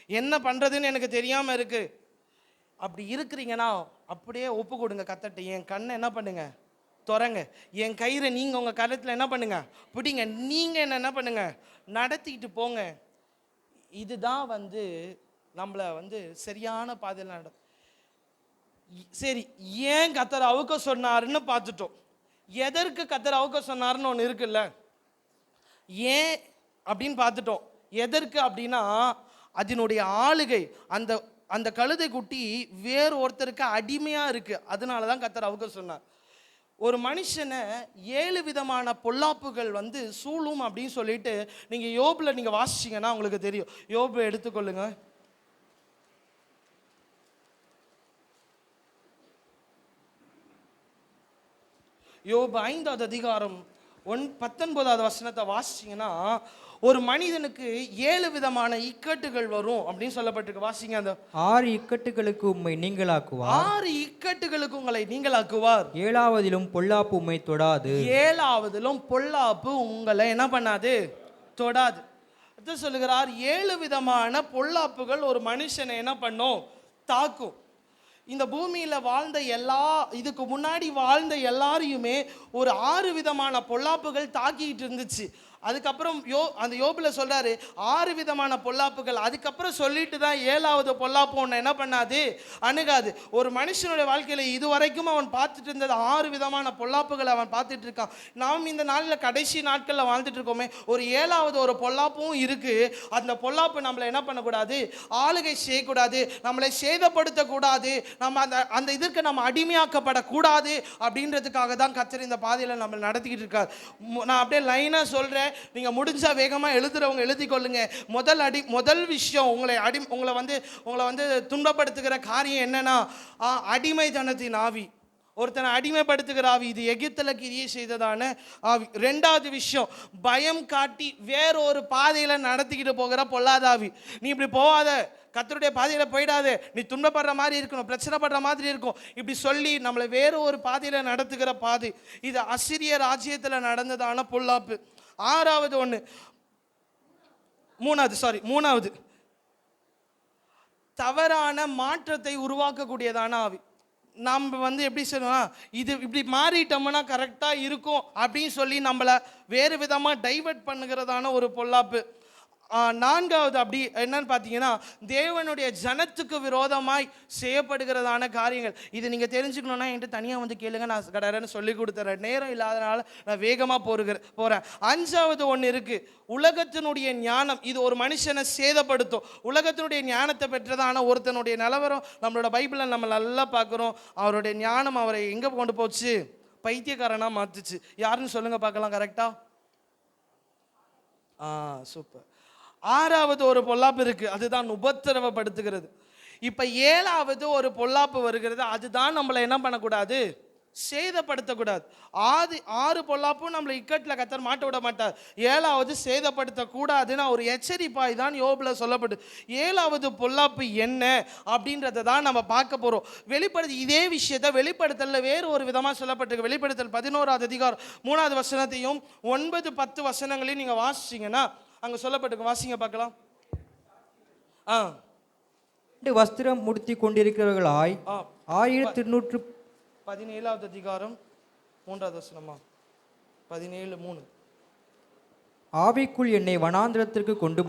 Speaker 1: என்ன பண்ணுறதுன்னு எனக்கு தெரியாமல் இருக்கு. அப்படி இருக்கிறீங்கன்னா அப்படியே ஒப்பு கொடுங்க கர்த்தர்ட்ட. என் கண்ணை என்ன பண்ணுங்க, துறங்க. என் கயிறை நீங்கள் உங்கள் கருத்தில் என்ன பண்ணுங்க, பிடிங்க. நீங்கள் என்ன பண்ணுங்க, நடத்திக்கிட்டு போங்க. இதுதான் வந்து நம்மளை வந்து சரியான பாதையில் சரி, ஏன் கர்த்தர் அவுக்க சொன்னாருன்னு பார்த்துட்டோம். எதற்கு கர்த்தர் அவுக்க சொன்னாருன்னு ஒன்று இருக்குல்ல, ஏன் அப்படின்னு பார்த்துட்டோம். எதற்கு அப்படின்னா அதனுடைய ஆளுகை, அந்த அந்த கழுதை குட்டி வேறு ஒருத்தருக்கு அடிமையாக இருக்குது, அதனால தான் கர்த்தர் அவுக்க சொன்னார். ஒரு மனுஷனை 7 விதமான பொல்லாப்புகள் வந்து சூழும் அப்படின்னு சொல்லிட்டு நீங்கள் யோபில் நீங்கள் வாசிச்சிங்கன்னா உங்களுக்கு தெரியும். யோபு எடுத்துக்கொள்ளுங்க. யோபு 5வது அதிகாரம் 19வது வசனத்தை வாசிச்சிங்கன்னா, ஒரு மனிதனுக்கு 7 விதமான இக்கட்டுகள் வரும் அப்படின்னு சொல்லப்பட்டிருக்கு. வாசிங்க. அந்த
Speaker 2: 6 இக்கட்டுகளுக்கு உம்மை நீங்களாக்குவார்.
Speaker 1: 6 இக்கட்டுகளுக்கு உங்களை நீங்களாக்குவார்.
Speaker 2: 7ஆவதிலும் பொல்லாப்பு உம்மை தொடாது.
Speaker 1: 7ஆவதிலும் பொல்லாப்பு உங்களை என்ன பண்ணாது, தொடாது. அது சொல்லுகிறார், 7 விதமான பொல்லாப்புகள் ஒரு மனுஷனை என்ன பண்ணும், தாக்கும். இந்த பூமியில் வாழ்ந்த இதுக்கு முன்னாடி வாழ்ந்த எல்லாரையுமே ஒரு 6 விதமான பொல்லாப்புகள் தாக்கிட்டு இருந்துச்சு. அதுக்கப்புறம் அந்த யோபில் சொல்றாரு 6 விதமான பொல்லாப்புகள். அதுக்கப்புறம் சொல்லிட்டு தான் 7வது பொல்லாப்பு ஒன்று என்ன பண்ணாது, அணுகாது. ஒரு மனுஷனுடைய வாழ்க்கையில் இதுவரைக்கும் அவன் பார்த்துட்டு இருந்தது 6 விதமான பொல்லாப்புகள் அவன் பார்த்துட்டு இருக்கான். நாம் இந்த நாளில் கடைசி நாட்களில் வாழ்ந்துட்டு இருக்கோமே, ஒரு 7வது ஒரு பொல்லாப்பும் இருக்கு. அந்த பொல்லாப்பு நம்மளை என்ன பண்ணக்கூடாது, ஆளுகை செய்யக்கூடாது, நம்மளை சேதப்படுத்தக்கூடாது, நம்ம அந்த இதற்கு நம்ம அடிமையாக்கப்படக்கூடாது. அப்படின்றதுக்காக தான் கர்த்தர் இந்த பாதையில் நம்ம நடத்திக்கிட்டு இருக்கார். நான் அப்படியே லைனாக சொல்கிறேன், நீங்க முடிஞ்சா வேகமா எழுதுறவங்க எழுதி கொள்ளுங்க. முதல் விஷயம், உங்களை வந்து துன்பப்படுத்துகிற காரியம் என்னன்னா அடிமைத்தனத்தின் ஆவி. ஒருத்தனை அடிமைப்படுத்துகிற ஆவி. இது எகிப்துல கிரியை செய்ததான ஆவி. 2வது விஷயம், பயம் காட்டி வேறொரு பாதையில நடத்திக்கிட்டு போகிற பொல்லாத ஆவி. நீ இப்படி போகாத, கர்த்தருடைய பாதையில் போயிடாது, நீ துன்பப்படுற மாதிரி இருக்கணும், பிரச்சனைப்படுற மாதிரி இருக்கும், இப்படி சொல்லி நம்மளை வேறு ஒரு பாதையில் நடத்துகிற பாதை. இது அசிரிய ராஜ்யத்தில் நடந்ததான பொல்லாப்பு. 3வது தவறான மாற்றத்தை உருவாக்கக்கூடியதான ஆவி. நம்ம வந்து எப்படி சொல்லலாம், இது இப்படி மாறிட்டோம்னா கரெக்டாக இருக்கும் அப்படின்னு சொல்லி நம்மளை வேறு விதமாக டைவர்ட் பண்ணுகிறதான ஒரு பொல்லாப்பு. நான்காவது அப்படி என்னன்னு பார்த்தீங்கன்னா, தேவனுடைய ஜனத்துக்கு விரோதமாய் செய்யப்படுகிறதான காரியங்கள். இது நீங்கள் தெரிஞ்சுக்கணுன்னா என்கிட்ட தனியாக வந்து கேளுங்க, நான் கடன்னு சொல்லி கொடுத்துறேன். நேரம் இல்லாதனால நான் வேகமாக போகிறேன். அஞ்சாவது ஒன்று இருக்குது, உலகத்தினுடைய ஞானம். இது ஒரு மனுஷனை சேதப்படுத்தும். உலகத்தினுடைய ஞானத்தை பெற்றதான ஒருத்தனுடைய நிலவரம் நம்மளோட பைபிளில் நம்ம நல்லா பார்க்குறோம். அவருடைய ஞானம் அவரை எங்கே கொண்டு போச்சு? பைத்தியக்காரனாக மாற்றுச்சு. யாருன்னு சொல்லுங்கள் பார்க்கலாம். கரெக்டா? சூப்பர். ஆறாவது ஒரு பொல்லாப்பு இருக்கு, அதுதான் உபத்திரவப்படுத்துகிறது. இப்ப ஏழாவது ஒரு பொல்லாப்பு வருகிறது, அதுதான் நம்மளை என்ன பண்ணக்கூடாது? சேதப்படுத்தக்கூடாது. ஆறு பொல்லாப்பும் நம்மளை இக்கட்டில் கத்தர் மாட்ட விட மாட்டார். ஏழாவது சேதப்படுத்தக்கூடாதுன்னு ஒரு எச்சரிப்பாய் தான் யோபுல சொல்லப்படு. ஏழாவது பொல்லாப்பு என்ன அப்படின்றத தான் நம்ம பார்க்க போறோம். இதே விஷயத்தை வெளிப்படுத்தல வேறு ஒரு விதமாக சொல்லப்பட்டிருக்கு. வெளிப்படுத்தல் 11வது அதிகாரம் 3வது வசனத்தையும் 9, 10 வசனங்களையும் நீங்க வாசிச்சீங்கன்னா அங்க சொல்லப்பட்டிருக்கு. வாசிங்க பார்க்கலாம்.
Speaker 2: வஸ்திரம் முடித்தி கொண்டிருக்கிறவர்களாய்
Speaker 1: 17வது அதிகாரம் 3வது வசனமா? 17:3.
Speaker 2: ஆவிக்குள் என்னை வனாந்திரத்திற்கு கொண்டு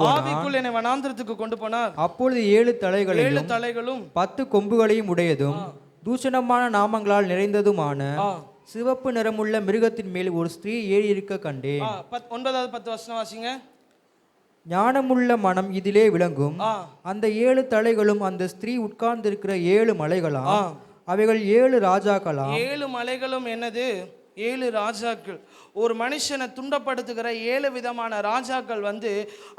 Speaker 2: போனார். அப்பொழுது 7 தலைகளும் 10 கொம்புகளையும் உடையதும் தூஷணமான நாமங்களால் நிறைந்ததுமான சிவப்பு நிறமுள்ள மிருகத்தின் மேல் ஒரு ஸ்திரீ ஏறி இருக்க கண்டேன்.
Speaker 1: 9வது 10 வசனம் வாசிங்க.
Speaker 2: ஞானமுள்ள மனம் இதிலே விளங்கும். அந்த 7 தலைகளும் அந்த ஸ்திரீ உட்கார்ந்திருக்கிற 7 மலைகளாம். அவைகள் 7 ராஜாக்களாம்.
Speaker 1: 7 மலைகளும் என்னது? 7 ராஜாக்கள். ஒரு மனுஷனை துண்டப்படுத்துகிற 7 விதமான ராஜாக்கள் வந்து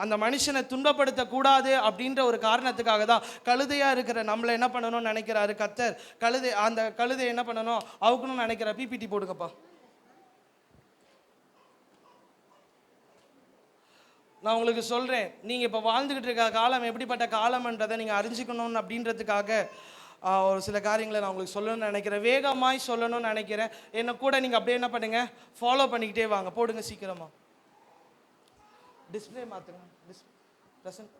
Speaker 1: அந்த மனுஷனை துண்டப்படுத்த கூடாது அப்படின்ற ஒரு காரணத்துக்காக தான் கழுதையா இருக்கிற நம்மளை என்ன பண்ணணும்னு நினைக்கிறாரு கத்தர். அந்த கழுதை என்ன பண்ணணும் அவுக்கணும்னு நினைக்கிற. பிபிடி போடுங்கப்பா. நான் உங்களுக்கு சொல்கிறேன், நீங்கள் இப்போ வாழ்ந்துக்கிட்டு இருக்க காலம் எப்படிப்பட்ட காலம்ன்றதை நீங்கள் அறிஞ்சிக்கணும் அப்படின்றதுக்காக ஒரு சில காரியங்களை நான் உங்களுக்கு சொல்லணும்னு நினைக்கிறேன். வேகமாய் சொல்லணும்னு நினைக்கிறேன். என்னை கூட நீங்கள் அப்படியே என்ன பண்ணுங்க, ஃபாலோ பண்ணிக்கிட்டே வாங்க. போடுங்க சீக்கிரமாக. டிஸ்பிளே மாற்றுங்க. ப்ரெசன்ட்.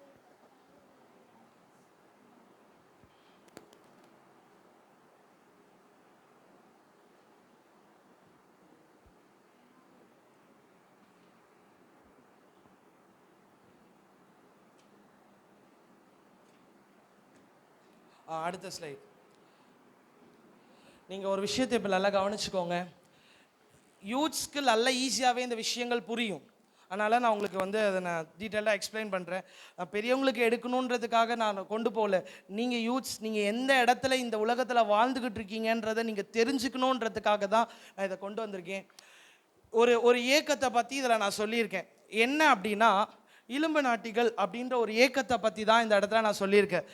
Speaker 1: அடுத்த ஸ்லைட். நீங்கள் ஒரு விஷயத்தை இப்போ நல்லா கவனிச்சுக்கோங்க. யூத்ஸ்க்கு நல்லா ஈஸியாகவே இந்த விஷயங்கள் புரியும். அதனால் நான் உங்களுக்கு வந்து அதை நான் டீட்டெயிலாக எக்ஸ்பிளைன் பண்ணுறேன். நான் பெரியவங்களுக்கு எடுக்கணுன்றதுக்காக நான் கொண்டு போகல. நீங்கள் யூத்ஸ், நீங்கள் எந்த இடத்துல இந்த உலகத்தில் வாழ்ந்துக்கிட்டு இருக்கீங்கன்றதை நீங்கள் தெரிஞ்சுக்கணுன்றதுக்காக தான் நான் இதை கொண்டு வந்திருக்கேன். ஒரு ஏக்கத்தை பற்றி இதில் நான் சொல்லியிருக்கேன். என்ன அப்படின்னா, இலும்பு நாட்டிகள் அப்படின்ற ஒரு ஏக்கத்தை பற்றி தான் இந்த இடத்துல நான் சொல்லியிருக்கேன்.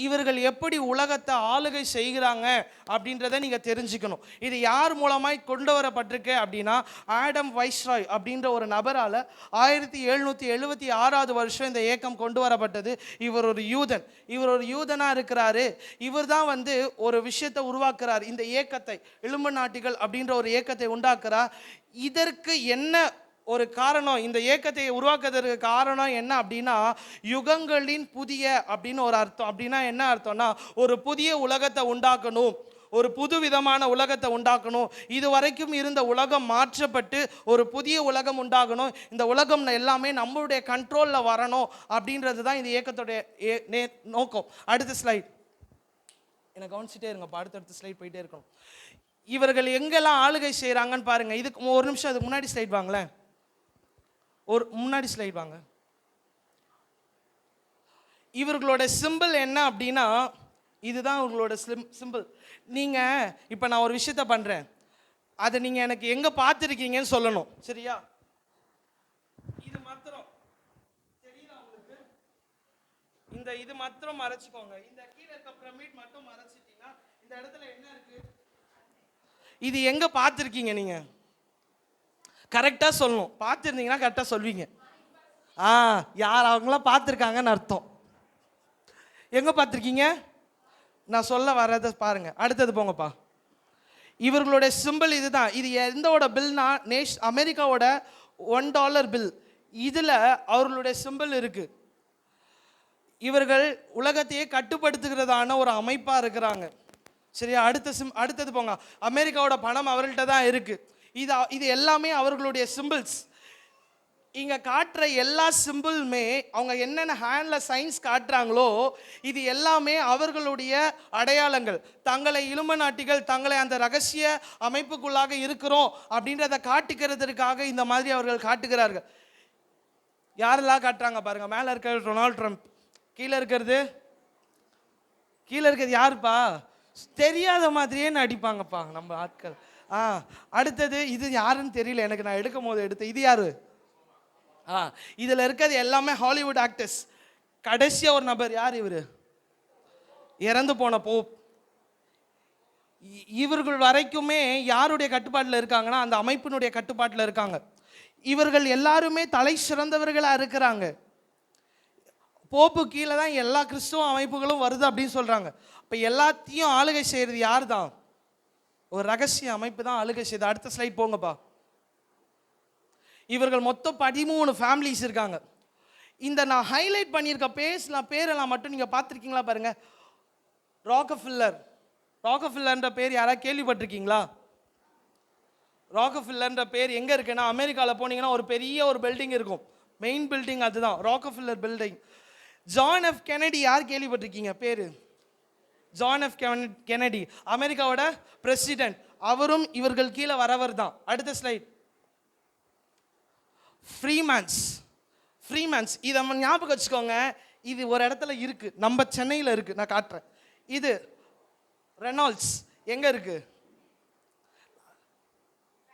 Speaker 1: இவர்கள் எப்படி உலகத்தை ஆளுகை செய்கிறாங்க அப்படின்றத நீங்கள் தெரிஞ்சுக்கணும். இது யார் மூலமாய் கொண்டு வரப்பட்டிருக்கு அப்படின்னா, ஆடம் வைஸ்ராய் அப்படின்ற ஒரு நபரால் 1776வது வருஷம் இந்த ஏக்கம் கொண்டு வரப்பட்டது. இவர் ஒரு யூதனாக இருக்கிறாரு. இவர் தான் வந்து ஒரு விஷயத்தை உருவாக்குறார். இந்த ஏக்கத்தை, இலும்பு நாட்டிகள் அப்படின்ற ஒரு ஏக்கத்தை உண்டாக்குறார். இதற்கு என்ன ஒரு காரணம், இந்த ஏக்கத்தை உருவாக்குறதுக்கு காரணம் என்ன அப்படின்னா, யுகங்களின் புதிய அப்படின்னு ஒரு அர்த்தம். அப்படின்னா என்ன அர்த்தம்னா, ஒரு புதிய உலகத்தை உண்டாக்கணும், ஒரு புது விதமான உலகத்தை உண்டாக்கணும். இது வரைக்கும் இருந்த உலகம் மாற்றப்பட்டு ஒரு புதிய உலகம் உண்டாகணும். இந்த உலகம் எல்லாமே நம்மளுடைய கண்ட்ரோலில் வரணும் அப்படின்றது தான் இந்த இயக்கத்துடைய நோக்கம். அடுத்த ஸ்லைட். என்னை கவனிச்சுட்டே இருங்கப்பா, அடுத்தடுத்த ஸ்லைட் போயிட்டே இருக்கணும். இவர்கள் எங்கெல்லாம் ஆளுகை செய்கிறாங்கன்னு பாருங்கள். இதுக்கு ஒரு நிமிஷம் அதுக்கு முன்னாடி ஸ்லைட் வாங்களேன். முன்னாடி ஸ்லைட் வாங்க. இவர்களோட சிம்பிள் என்ன அப்படின்னா, இதுதான் இவர்களோட சிம்பிள். நீங்கள் இப்போ நான் ஒரு விஷயத்த பண்ணுறேன், அதை நீங்கள் எனக்கு எங்கே பார்த்துருக்கீங்கன்னு சொல்லணும். சரியா? இது மாத்திரம் தெரியுதா உங்களுக்கு? இது மாத்திரம் மறைச்சிக்கோங்க. இந்த கீழே இருக்க பிரமிட் மட்டும் மறைச்சிட்டீங்கன்னா இந்த இடத்துல என்ன இருக்கு? இது எங்கே பார்த்துருக்கீங்க? நீங்கள் கரெக்டாக சொல்லணும். பார்த்துருந்தீங்கன்னா கரெக்டாக சொல்வீங்க. யார் அவங்களாம் பார்த்துருக்காங்கன்னு அர்த்தம். எங்கே பார்த்துருக்கீங்க? நான் சொல்ல வர்றதை பாருங்க. அடுத்தது போங்கப்பா. இவர்களுடைய சிம்பிள் இதுதான். இது எந்தோட பில்னா, அமெரிக்காவோட $1 பில். இதில் அவர்களுடைய சிம்பிள் இருக்கு. இவர்கள் உலகத்தையே கட்டுப்படுத்துகிறதான ஒரு அமைப்பா இருக்கிறாங்க. சரியா? அடுத்தது போங்க. அமெரிக்காவோட பணம் அவர்கள்ட்ட தான் இருக்கு. இது எல்லாமே அவர்களுடைய சிம்பிள்ஸ். இங்க காட்டுற எல்லா சிம்பிளுமே அவங்க என்னென்ன ஹேண்ட்ல சயின்ஸ் காட்டுறாங்களோ இது எல்லாமே அவர்களுடைய அடையாளங்கள். தங்களை இலுமினாட்டிகள், தங்களை அந்த ரகசிய அமைப்புக்குள்ளாக இருக்கிறோம் அப்படின்றத காட்டுகிறதற்காக இந்த மாதிரி அவர்கள் காட்டுகிறார்கள். யாரெல்லாம் காட்டுறாங்க பாருங்க. மேல இருக்கிறது டொனால்ட் ட்ரம்ப், கீழே இருக்கிறது யாருப்பா? தெரியாத மாதிரியே நடிப்பாங்கப்பா நம்ம ஆட்கள். அடுத்தது இது யாருன்னு தெரியல எனக்கு, நான் எடுக்கும் போது எடுத்து இது யாரு? இதுல இருக்கிறது எல்லாமே ஹாலிவுட் ஆக்டர்ஸ். கடைசியா ஒரு நபர் யார்? இவரு இறந்து போன போப். இவர்கள் வரைக்குமே யாருடைய கட்டுப்பாட்டில் இருக்காங்கன்னா அந்த அமைப்பினுடைய கட்டுப்பாட்டில் இருக்காங்க. இவர்கள் எல்லாருமே தலை சிறந்தவர்களா இருக்கிறாங்க. போப்பு கீழே தான் எல்லா கிறிஸ்துவ அமைப்புகளும் வருது அப்படின்னு சொல்றாங்க. அப்ப எல்லாத்தையும் ஆளுகை செய்யறது யார் தான்? ஒரு ரகசிய அமைப்பு தான் ஆளுகை செய்யுது. அடுத்த ஸ்லைட் போங்கப்பா. இவர்கள் மொத்தம் 13 ஃபேமிலிஸ் இருக்காங்க. இந்த நான் ஹைலைட் பண்ணியிருக்க பேரெல்லாம் மட்டும் நீங்க பார்த்துருக்கீங்களா பாருங்க. ராக்கஃபில்லர்ன்ற பேர் யாராவது கேள்விப்பட்டிருக்கீங்களா? ராக்கஃபில்லர்ன்ற பேர் எங்க இருக்குன்னா அமெரிக்காவில் போனீங்கன்னா ஒரு பெரிய ஒரு பில்டிங் இருக்கும். மெயின் பில்டிங் அதுதான் ராக்கஃபில்லர் பில்டிங். ஜான் எஃப் கெனடி யார் கேள்விப்பட்டிருக்கீங்க பேரு? ஜான் எஃப் கெனடி அமெரிக்காவோட பிரசிடென்ட். அவரும் இவர்கள் கீழே வரவர் தான். அடுத்த ஸ்லைட். ஃப்ரீமேன்ஸ் இதை ஞாபகம் வச்சுக்கோங்க. இது ஒரு இடத்துல இருக்கு, நம்ம சென்னையில் இருக்கு, நான் காட்டுறேன். இது ரெனால்ட்ஸ் எங்க இருக்கு?